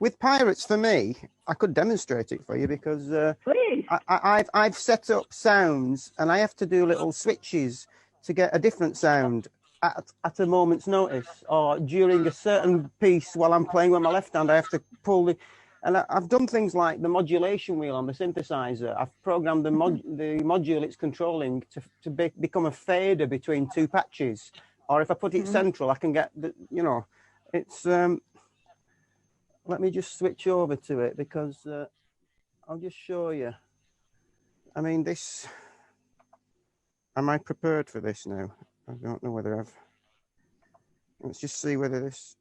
D: With Pirates, for me, I could demonstrate it for you, because
B: please.
D: I've set up sounds, and I have to do little switches to get a different sound at a moment's notice, or during a certain piece while I'm playing with my left hand, I have to pull the. And I've done things like the modulation wheel on the synthesizer. I've programmed the module it's controlling to become a fader between two patches. Or if I put it central, I can get the, it's. Let me just switch over to it, because I'll just show you. I mean, this. Am I prepared for this now? I don't know whether I've... Let's just see whether this...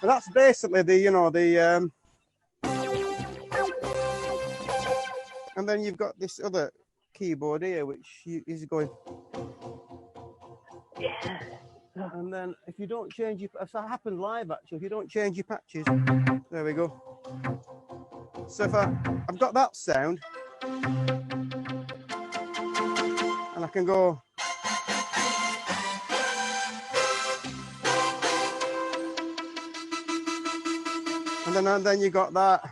D: Well, that's basically the, you know, the... And then you've got this other keyboard here, which is going...
B: Yeah.
D: And then if you don't change your... So it happened live, actually. If you don't change your patches... There we go. So if I've got that sound... And I can go... And then you got that.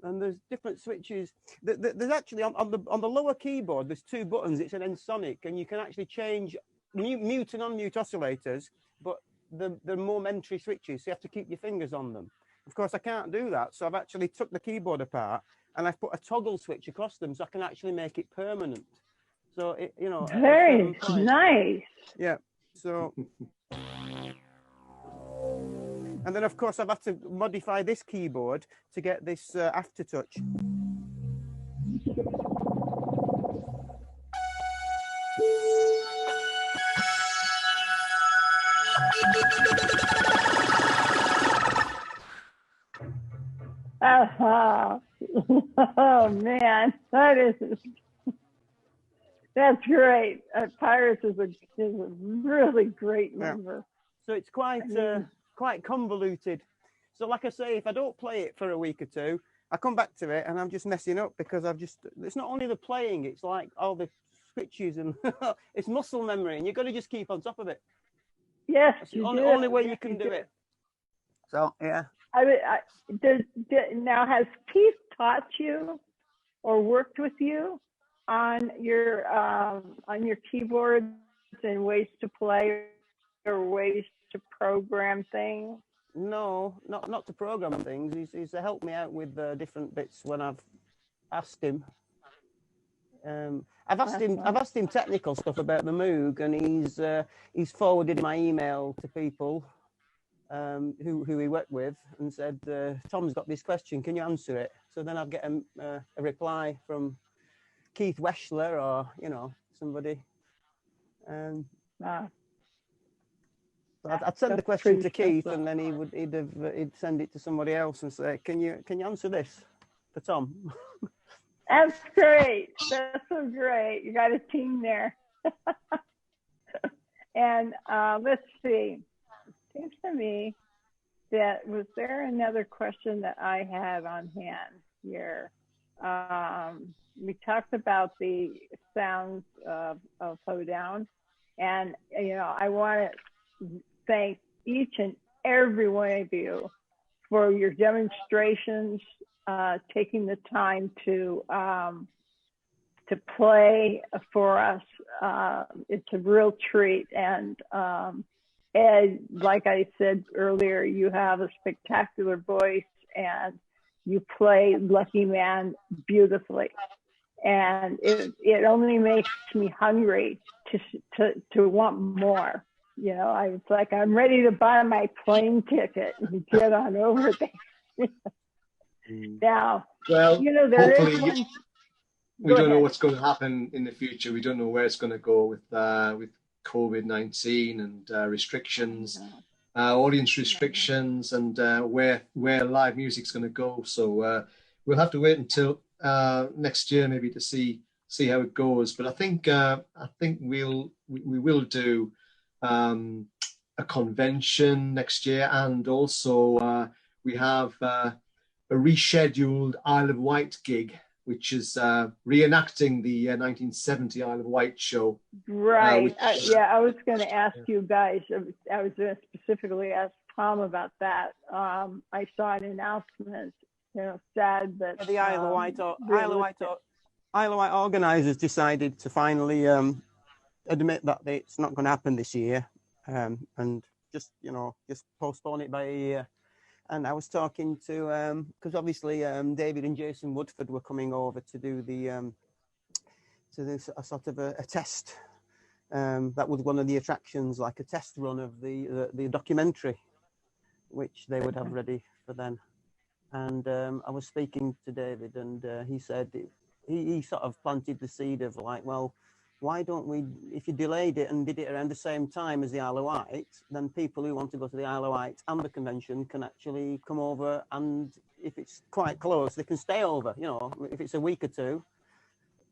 D: And there's different switches. There's actually on the lower keyboard, there's 2 buttons. It's an Ensoniq, and you can actually change mute and unmute oscillators, but they're momentary switches, so you have to keep your fingers on them. Of course, I can't do that, so I've actually took the keyboard apart and I've put a toggle switch across them, so I can actually make it permanent. So it, you know,
B: very nice.
D: Yeah. So. And then, of course, I've had to modify this keyboard to get this aftertouch.
B: Oh man, that's great. Pirates is a really great number.
D: So it's quite quite convoluted. So like I say, if I don't play it for a week or 2, I come back to it and I'm just messing up because it's not only the playing, it's like all the switches and it's muscle memory, and you've got to just keep on top of it.
B: Yes,
D: that's the only way you can do it. So yeah.
B: Now, has Keith taught you or worked with you on your keyboards and ways to play or ways to program things?
D: No, not to program things. He's helped me out with different bits when I've asked him. I've asked him technical stuff about the Moog, and he's forwarded my email to people who he worked with and said, Tom's got this question, can you answer it? So then I'll get a reply from Keith Weschler or, you know, somebody. I'd send the question to Keith, and then he'd send it to somebody else and say, can you answer this for Tom?
B: That's great. That's so great. You got a team there. And let's see. It seems to me that, was there another question that I had on hand here? We talked about the sounds of Hoedown, and you know, I want to thank each and every one of you for your demonstrations, taking the time to play for us. It's a real treat. And Ed, like I said earlier, you have a spectacular voice and you play Lucky Man beautifully. And it only makes me hungry to want more. You know, it's like I'm ready to buy my plane ticket and get on over there. Now,
C: well,
B: you know, there is
C: hopefully we don't know what's going to happen in the future. We don't know where it's going to go with COVID-19 and restrictions, audience restrictions, and where live music's going to go. So we'll have to wait until next year maybe to see how it goes. But I think we will do a convention next year, and also we have a rescheduled Isle of Wight gig, which is reenacting the 1970 Isle of Wight show.
B: Right. Yeah, I was going to ask you guys. I was going to specifically ask Tom about that. I saw an announcement. Sad, but
D: The Isle of Wight,
B: realistic.
D: Isle of Wight organisers decided to finally admit that it's not going to happen this year, and just postpone it by a year. And I was talking to because obviously David and Jason Woodford were coming over to do a sort of a test. That was one of the attractions, like a test run of the documentary, which they would have ready for then. And I was speaking to David, and he said he sort of planted the seed of like, well, why don't we, if you delayed it and did it around the same time as the Isle of Wight, then people who want to go to the Isle of Wight and the convention can actually come over, and if it's quite close, they can stay over, if it's a week or two.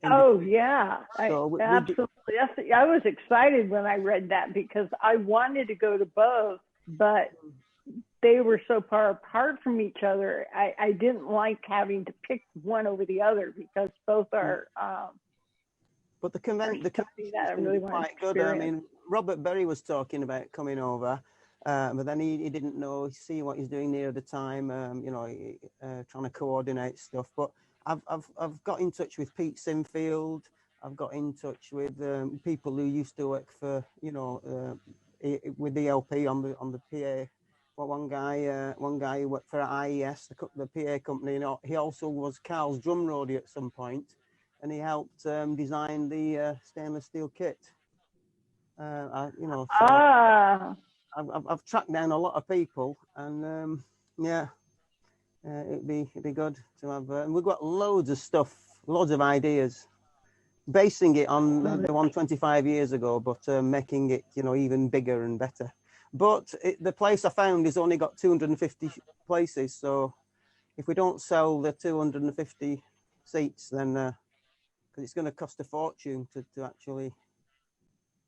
B: Oh, yeah,
D: So
B: absolutely. I was excited when I read that because I wanted to go to both, but they were so far apart from each other. I didn't like having to pick one over the other because both are...
D: But the convention is really quite good. I mean, Robert Berry was talking about coming over, but then he didn't see what he's doing near the time, trying to coordinate stuff. But I've got in touch with Pete Sinfield. I've got in touch with people who used to work for, with the LP on the PA. Well, one guy who worked for IES, the PA company. He also was Carl's drum roadie at some point. And he helped design the stainless steel kit. I've tracked down a lot of people, and it'd be good to have. And we've got loads of stuff, loads of ideas, basing it on the one 25 years ago, but making it even bigger and better. But the place I found has only got 250 places, so if we don't sell the 250 seats, then it's going to cost a fortune to actually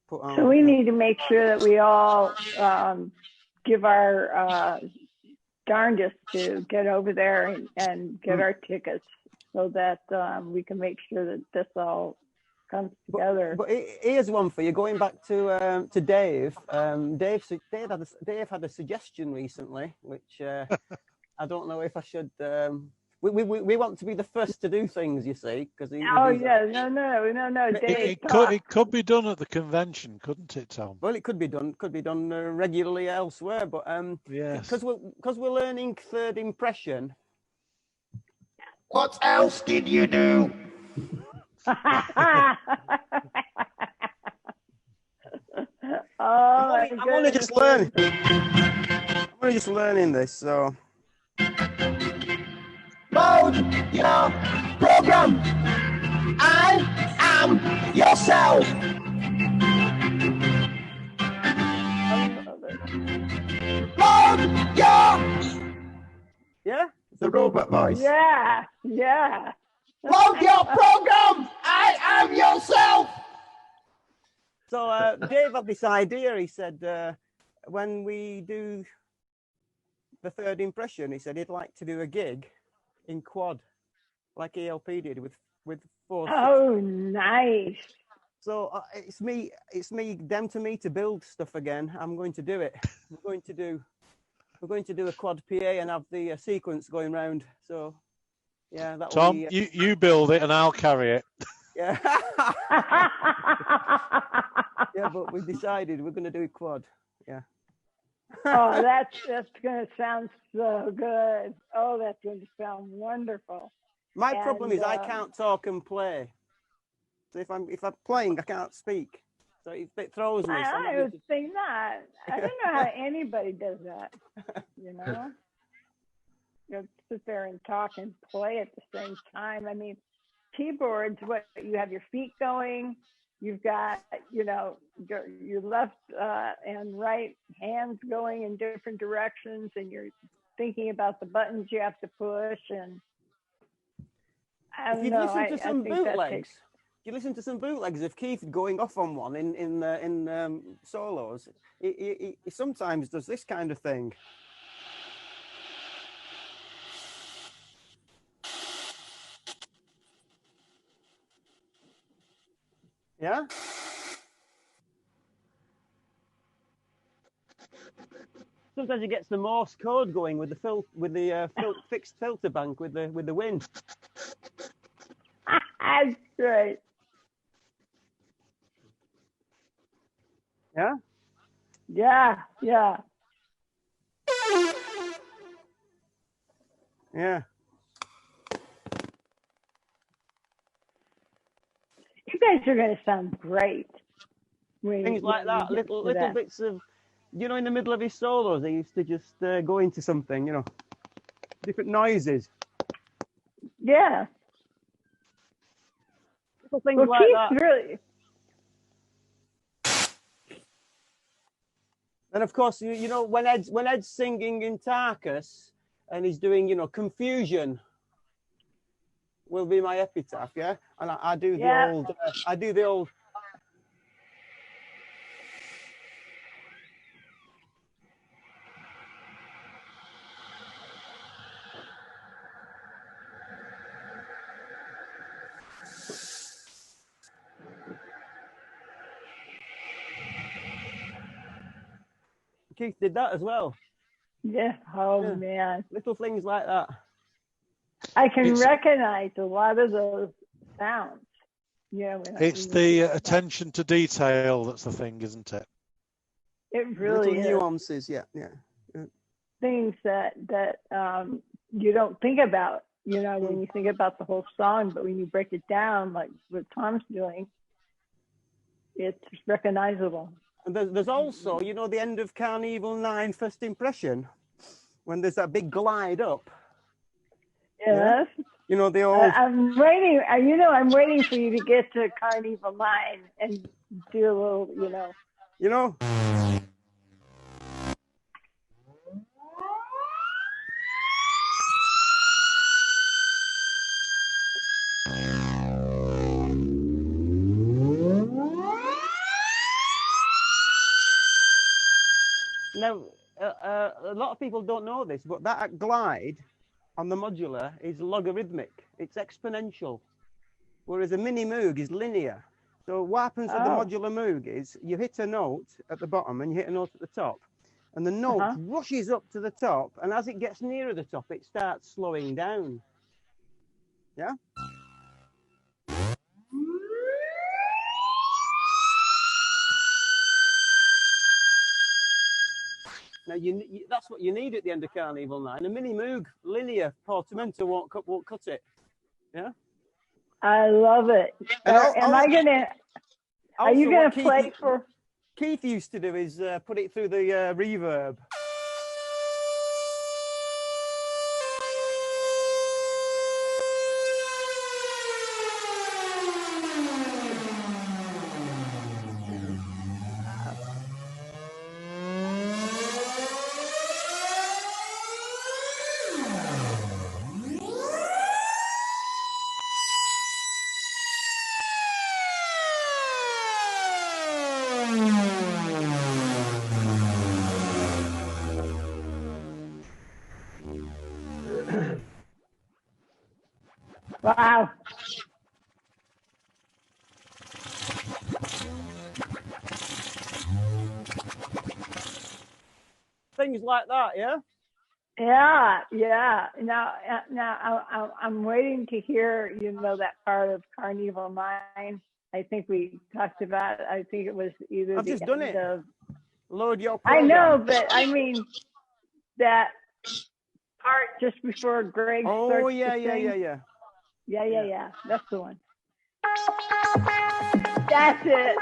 D: put on.
B: So we need to make sure that we all give our darndest to get over there and get our tickets so that we can make sure that this all comes together.
D: But here's one for you. Going back to Dave. Dave had a suggestion recently, which I don't know if I should. We want to be the first to do things, you see, because
B: Dave.
E: It could be done at the convention, couldn't it, Tom?
D: Well, it could be done. Could be done regularly elsewhere, but
E: yes,
D: because we're learning third impression.
F: What else did you do?
B: I'm
D: only just learning. I'm only just learning this, so.
F: Load your program. I am yourself. Load your.
D: Yeah?
F: The robot voice.
B: Yeah.
F: Load your program. I am yourself.
D: So Dave had this idea. He said, when we do the third impression, he said he'd like to do a gig in quad, like ELP did with 4.
B: Oh, nice.
D: So it's down to me to build stuff again. I'm going to do it. We're going to do a quad PA and have the sequence going round. So yeah, that.
E: Tom, you build it and I'll carry it.
D: Yeah. Yeah, but we decided we're going to do a quad. Yeah.
B: Oh, that's going to sound so good. Oh, that's going to sound wonderful.
D: My problem is I can't talk and play. So if I'm playing, I can't speak. So it throws me.
B: I would think not. I don't know how anybody does that. You sit there and talk and play at the same time. I mean, keyboards, you have your feet going. You've got, your left and right hands going in different directions, and you're thinking about the buttons you have to push. And I don't know.
D: Listen to some bootlegs. If you listen to some bootlegs of Keith going off on one in solos, he sometimes does this kind of thing. Yeah. Sometimes he gets the Morse code going with the fixed filter bank with the wind.
B: That's great.
D: Yeah.
B: Yeah, yeah.
D: Yeah.
B: You guys are going to sound great.
D: Things like that, little bits of, you know, in the middle of his solos, he used to just go into something, you know, different noises.
B: Yeah.
D: Little things
B: Well,
D: like
B: Keith's
D: that.
B: really.
D: And of course, you know, when Ed's singing in Tarkus and he's doing, you know, Confusion will be my epitaph, yeah? And I do the old, Keith did that as well.
B: Yeah. Oh,
D: Yeah.
B: man.
D: Little things like that.
B: I can recognize a lot of those sounds. Yeah.
E: It's the attention to detail that's the thing, isn't it?
B: It really
D: Little
B: is.
D: nuances, yeah.
B: Things that you don't think about, you know, when you think about the whole song, but when you break it down, like what Tom's doing, it's recognizable.
D: And there's also, you know, the end of Carnival 9 First Impression, when there's that big glide up.
B: Yes.
D: Yeah? You know, the old...
B: I'm waiting, you know, I'm waiting for you to get to Carnival 9 and do a little, you know.
D: You know? Now, a lot of people don't know this, but that glide on the modular is logarithmic. It's exponential, whereas a mini Moog is linear. So what happens with the modular Moog is you hit a note at the bottom and you hit a note at the top, and the note rushes up to the top, and as it gets nearer the top, it starts slowing down. Yeah? Now, that's what you need at the end of Carnival 9. A mini Moog linear portamento won't cut it. Yeah?
B: I love it. Are you going to play for...
D: Keith used to do is put it through the reverb.
B: Wow.
D: Things like that, yeah?
B: Yeah, yeah. Now I'm waiting to hear, you know, that part of Carnival 9. I think we talked about, I think it was either
D: I've just done it. Load your
B: program. I know, but
D: I
B: mean, that part just before Greg starts to sing. Yeah. That's the one. That's it.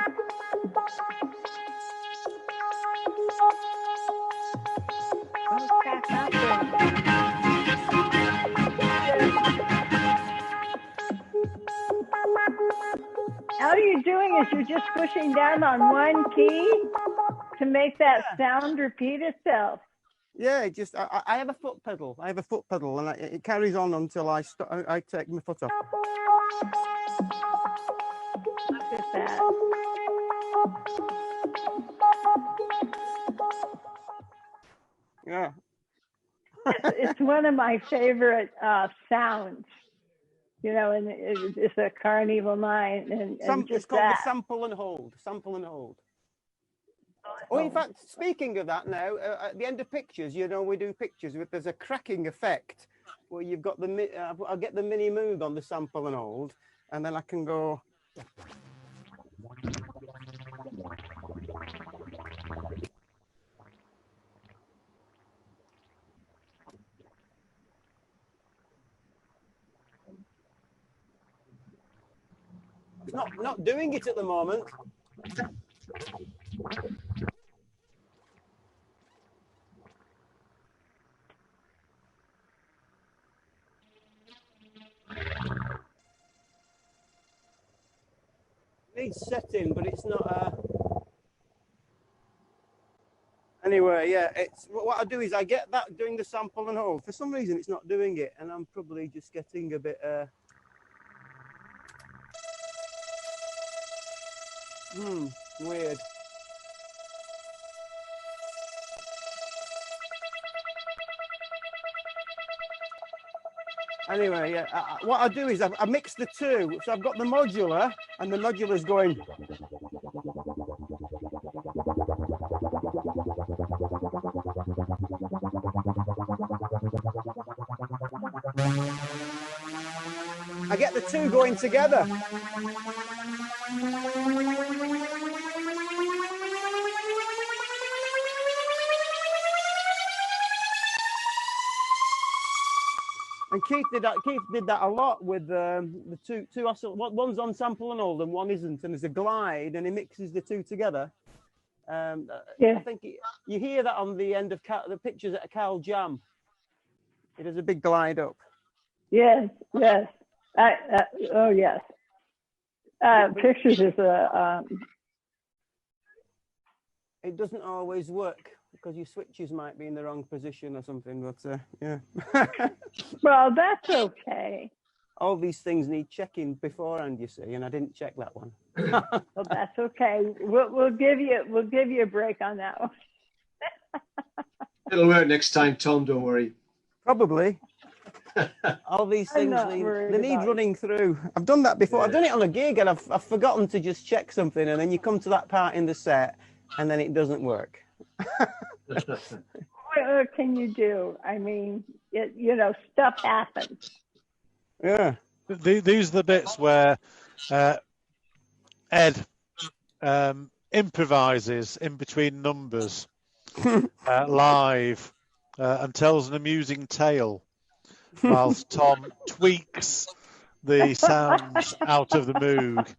B: All you're doing is you're just pushing down on one key to make that sound repeat itself.
D: Yeah, I have a foot pedal. And it carries on until I take my foot off.
B: Look at that.
D: Yeah.
B: It's one of my favorite sounds. You know, and it's a Carnival 9, and
D: it's
B: just
D: called
B: that.
D: the sample and hold. Sample and hold. Oh, in fact, speaking of that now, at the end of pictures, you know, we do pictures, there's a cracking effect where you've got I'll get the mini moog on the sample and hold, and then I can go. It's not doing it at the moment. Needs setting, but it's not. Anyway, yeah, it's what I do is I get that doing the sample and hold. For some reason, it's not doing it, and I'm probably just getting a bit. Weird. Anyway, yeah, what I do is I mix the two. So I've got the modular, and the modular's going. I get the two going together. And Keith did that a lot with the two one's on sample and hold and one isn't, and there's a glide, and he mixes the two together. Yeah. I think you hear that on the end of the pictures at a Cal Jam. It has a big glide up.
B: Yes. Oh yes. Pictures is a.
D: It doesn't always work because your switches might be in the wrong position or something. But yeah.
B: Well, that's okay.
D: All these things need checking beforehand, you see, and I didn't check that one.
B: Well, that's okay. We'll give you a break on that one.
C: It'll work next time, Tom. Don't worry.
D: Probably. All these things need running through. I've done that before. Yeah. I've done it on a gig, and I've forgotten to just check something, and then you come to that part in the set, and then it doesn't work.
B: What can you do? I mean, stuff happens.
D: Yeah.
E: These are the bits where Ed improvises in between numbers live and tells an amusing tale, whilst Tom tweaks the sounds out of the Moog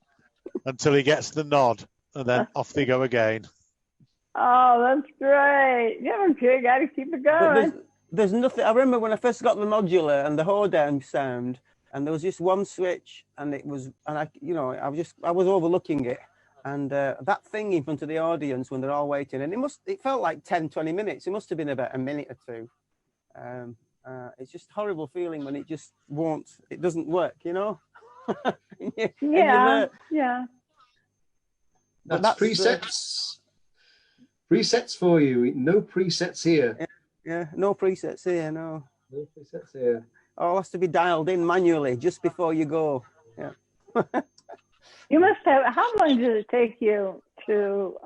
E: until he gets the nod, and then off they go again.
B: Oh, that's great. Yeah, you got to keep it going.
D: There's nothing. I remember when I first got the modular and the hoedown sound, and there was just one switch, and it was, and I was overlooking it, and that thing in front of the audience when they're all waiting, and it felt like 10, 20 minutes. It must have been about a minute or two. It's just a horrible feeling when it doesn't work,
B: Yeah.
C: That's presets. Presets for you. No presets here.
D: Yeah, no presets here, no.
C: No presets here.
D: All has to be dialed in manually just before you go. Yeah.
B: You must have, how long does it take you to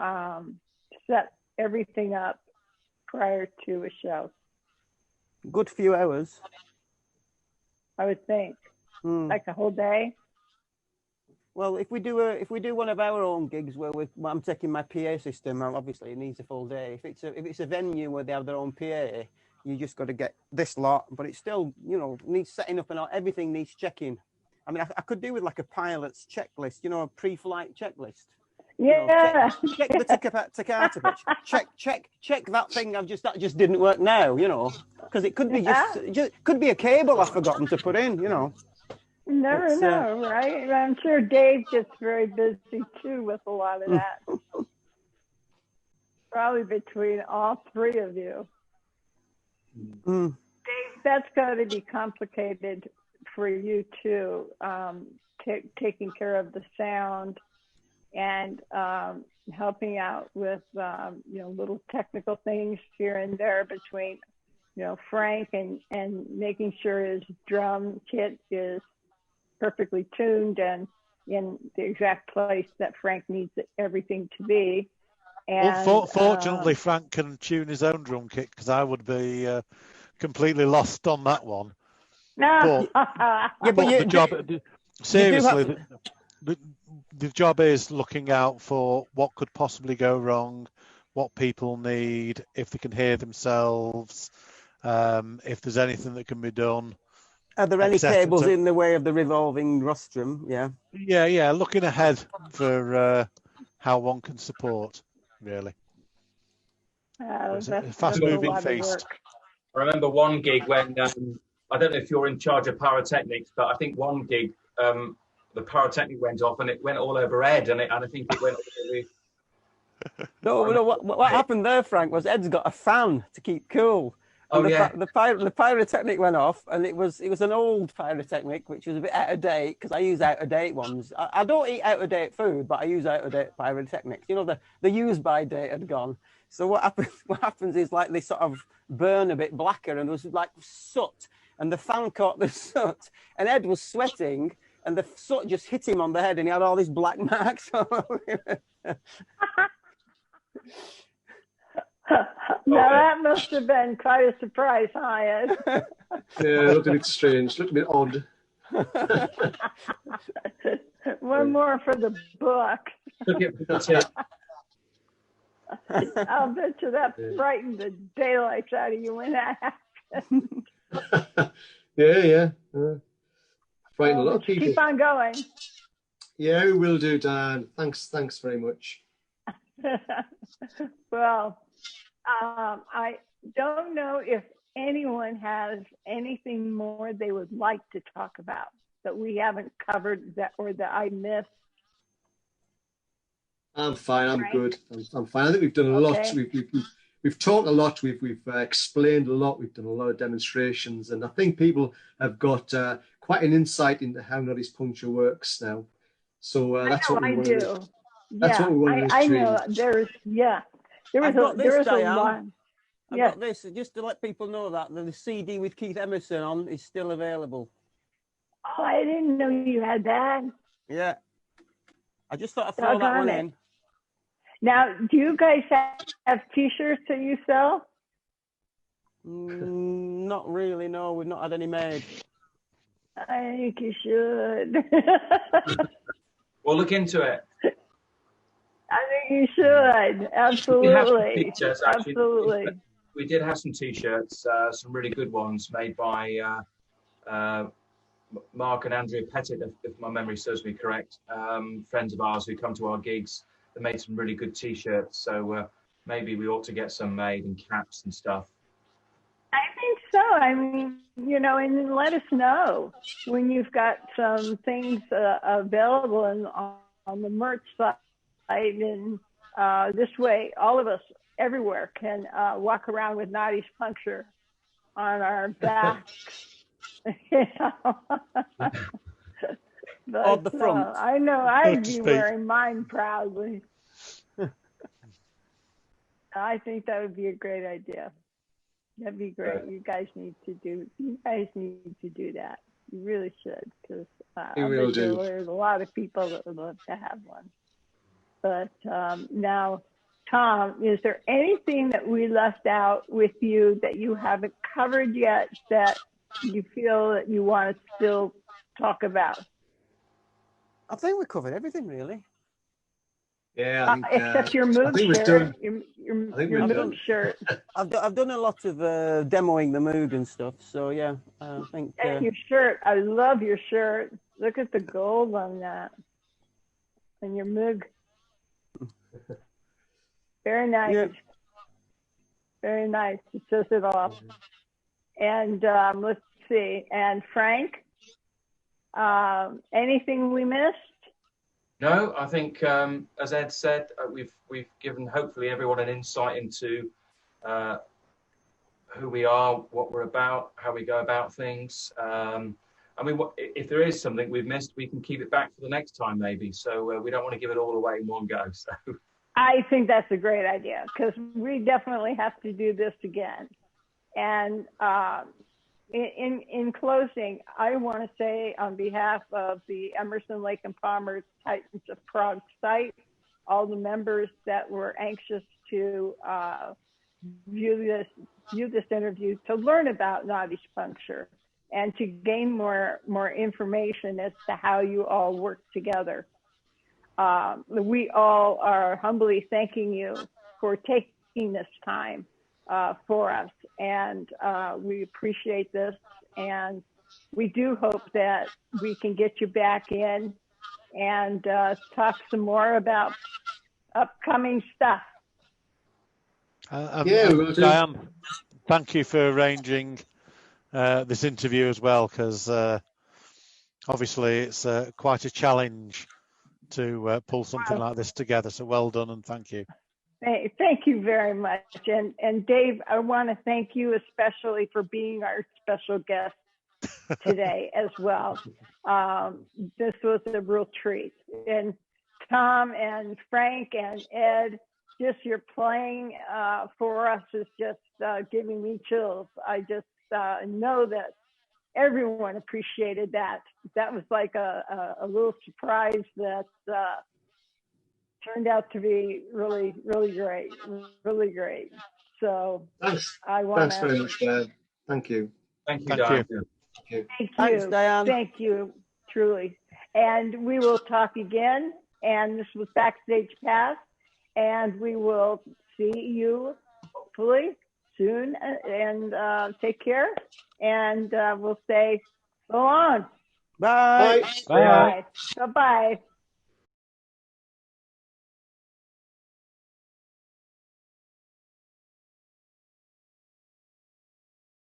B: set everything up prior to a show?
D: Good few hours.
B: I would think. Like a whole day?
D: Well, if we do one of our own gigs where I'm taking my PA system, obviously it needs a full day. If it's a venue where they have their own PA, you just got to get this lot, but it still, needs setting up, and everything needs checking. I mean, I could do with like a pilot's checklist, a pre-flight checklist.
B: Yeah.
D: Check the Takata pitch. Check that thing. That just didn't work now. Because it could be could be a cable I've forgotten to put in.
B: Never know, right? I'm sure Dave gets very busy too with a lot of that. Probably between all three of you. Dave, that's got to be complicated for you too, taking care of the sound and helping out with little technical things here and there between Frank and making sure his drum kit is perfectly tuned and in the exact place that Frank needs everything to be. And
E: Fortunately, Frank can tune his own drum kit because I would be completely lost on that one.
B: no.
E: But the job, seriously, the job is looking out for what could possibly go wrong, what people need, if they can hear themselves, if there's anything that can be done.
D: Are there any cables in the way of the revolving rostrum? Yeah.
E: Yeah. Looking ahead for how one can support, really. It's a fast-moving feast.
A: I remember one gig when I don't know if you're in charge of pyrotechnics, but I think one gig the pyrotechnic went off and it went all over Ed, and I think it went all over.
D: No. What happened there, Frank, was Ed's got a fan to keep cool. And the pyrotechnic went off, and it was an old pyrotechnic, which was a bit out of date because I use out of date ones. I don't eat out of date food, but I use out of date pyrotechnics. You know, the use by date had gone. So what happens is like they sort of burn a bit blacker, and there was like soot, and the fan caught the soot, and Ed was sweating, and the soot just hit him on the head, and he had all these black marks all over him.
B: Now that must have been quite a surprise, huh, Ed?
C: Yeah, it looked a bit strange, looked a bit odd.
B: One more for the book. I'll bet you that frightened the daylights out of you when that happened.
C: Yeah. Frightened a lot of people.
B: Keep on going.
C: Yeah, we will do, Dan. Thanks very much.
B: Well, I don't know if anyone has anything more they would like to talk about that we haven't covered that I missed.
C: I'm fine. I'm good. I'm fine. I think we've done a lot. We've talked a lot. We've explained a lot. We've done a lot of demonstrations, and I think people have got quite an insight into how Noddy's Puncture works now. So that's what we want to do. That's what we want to do.
B: I know. There was a lot.
D: I've got this just to let people know that the CD with Keith Emerson on is still available.
B: Oh, I didn't know you had that.
D: Yeah. I just thought I'd throw that one in.
B: Now, do you guys have T-shirts that you sell?
D: Not really, no. We've not had any made.
B: I think you should.
A: We'll look into it.
B: I think you should. Absolutely. Absolutely.
A: We did have some T-shirts, some really good ones made by Mark and Andrea Pettit, if my memory serves me correct, friends of ours who come to our gigs. They made some really good T-shirts, so maybe we ought to get some made and caps and stuff.
B: I think so. I mean, and let us know when you've got some things available on the merch site, and this way, all of us everywhere can walk around with Noddy's Puncture on our backs. But,
D: on the front.
B: I know I'd be wearing mine proudly. I think that would be a great idea. That'd be great. You guys need to do that. You really should, because there's a lot of people that would love to have one. But now, Tom, is there anything that we left out with you that you haven't covered yet that you feel that you want to still talk about?
D: I think we covered everything, really.
C: Yeah, I think,
B: except your Moog shirt. Your Moog shirt.
D: I've done a lot of demoing the Moog and stuff, so yeah, I think.
B: And your shirt, I love your shirt. Look at the gold on that, and your Moog. Very nice. Yeah. Very nice. It says it all. And let's see. And Frank, anything we missed?
A: No, I think, as Ed said, we've given hopefully everyone an insight into who we are, what we're about, how we go about things. I mean, if there is something we've missed, we can keep it back for the next time, maybe. So we don't want to give it all away in one go. So
B: I think that's a great idea, because we definitely have to do this again. And in closing, I want to say on behalf of the Emerson, Lake and Palmer Titans of Prague site, all the members that were anxious to view this interview, to learn about Noddy's Puncture and to gain more information as to how you all work together. We all are humbly thanking you for taking this time for us, and we appreciate this, and we do hope that we can get you back in and talk some more about upcoming stuff.
E: Dyanne, thank you for arranging this interview as well, because obviously it's quite a challenge to pull something like this together. So well done, and thank you.
B: Thank you very much. And Dave, I want to thank you especially for being our special guest today as well. This was a real treat. And Tom and Frank and Ed, just your playing for us is just giving me chills. I just know that everyone appreciated that. That was like a little surprise that turned out to be really, really great, really great. So
C: Thanks.
B: I want
C: Thanks very much, Dad. Thank you.
A: Thank you,
E: Thank
A: Dyanne.
E: you.
C: Thank you.
B: Thank
D: Thanks,
B: you.
D: Dyanne.
B: Thank you, truly. And we will talk again. And this was Backstage Pass. And we will see you hopefully soon. And take care. And we'll say so long.
D: Bye.
C: Bye.
B: Bye. Bye-bye.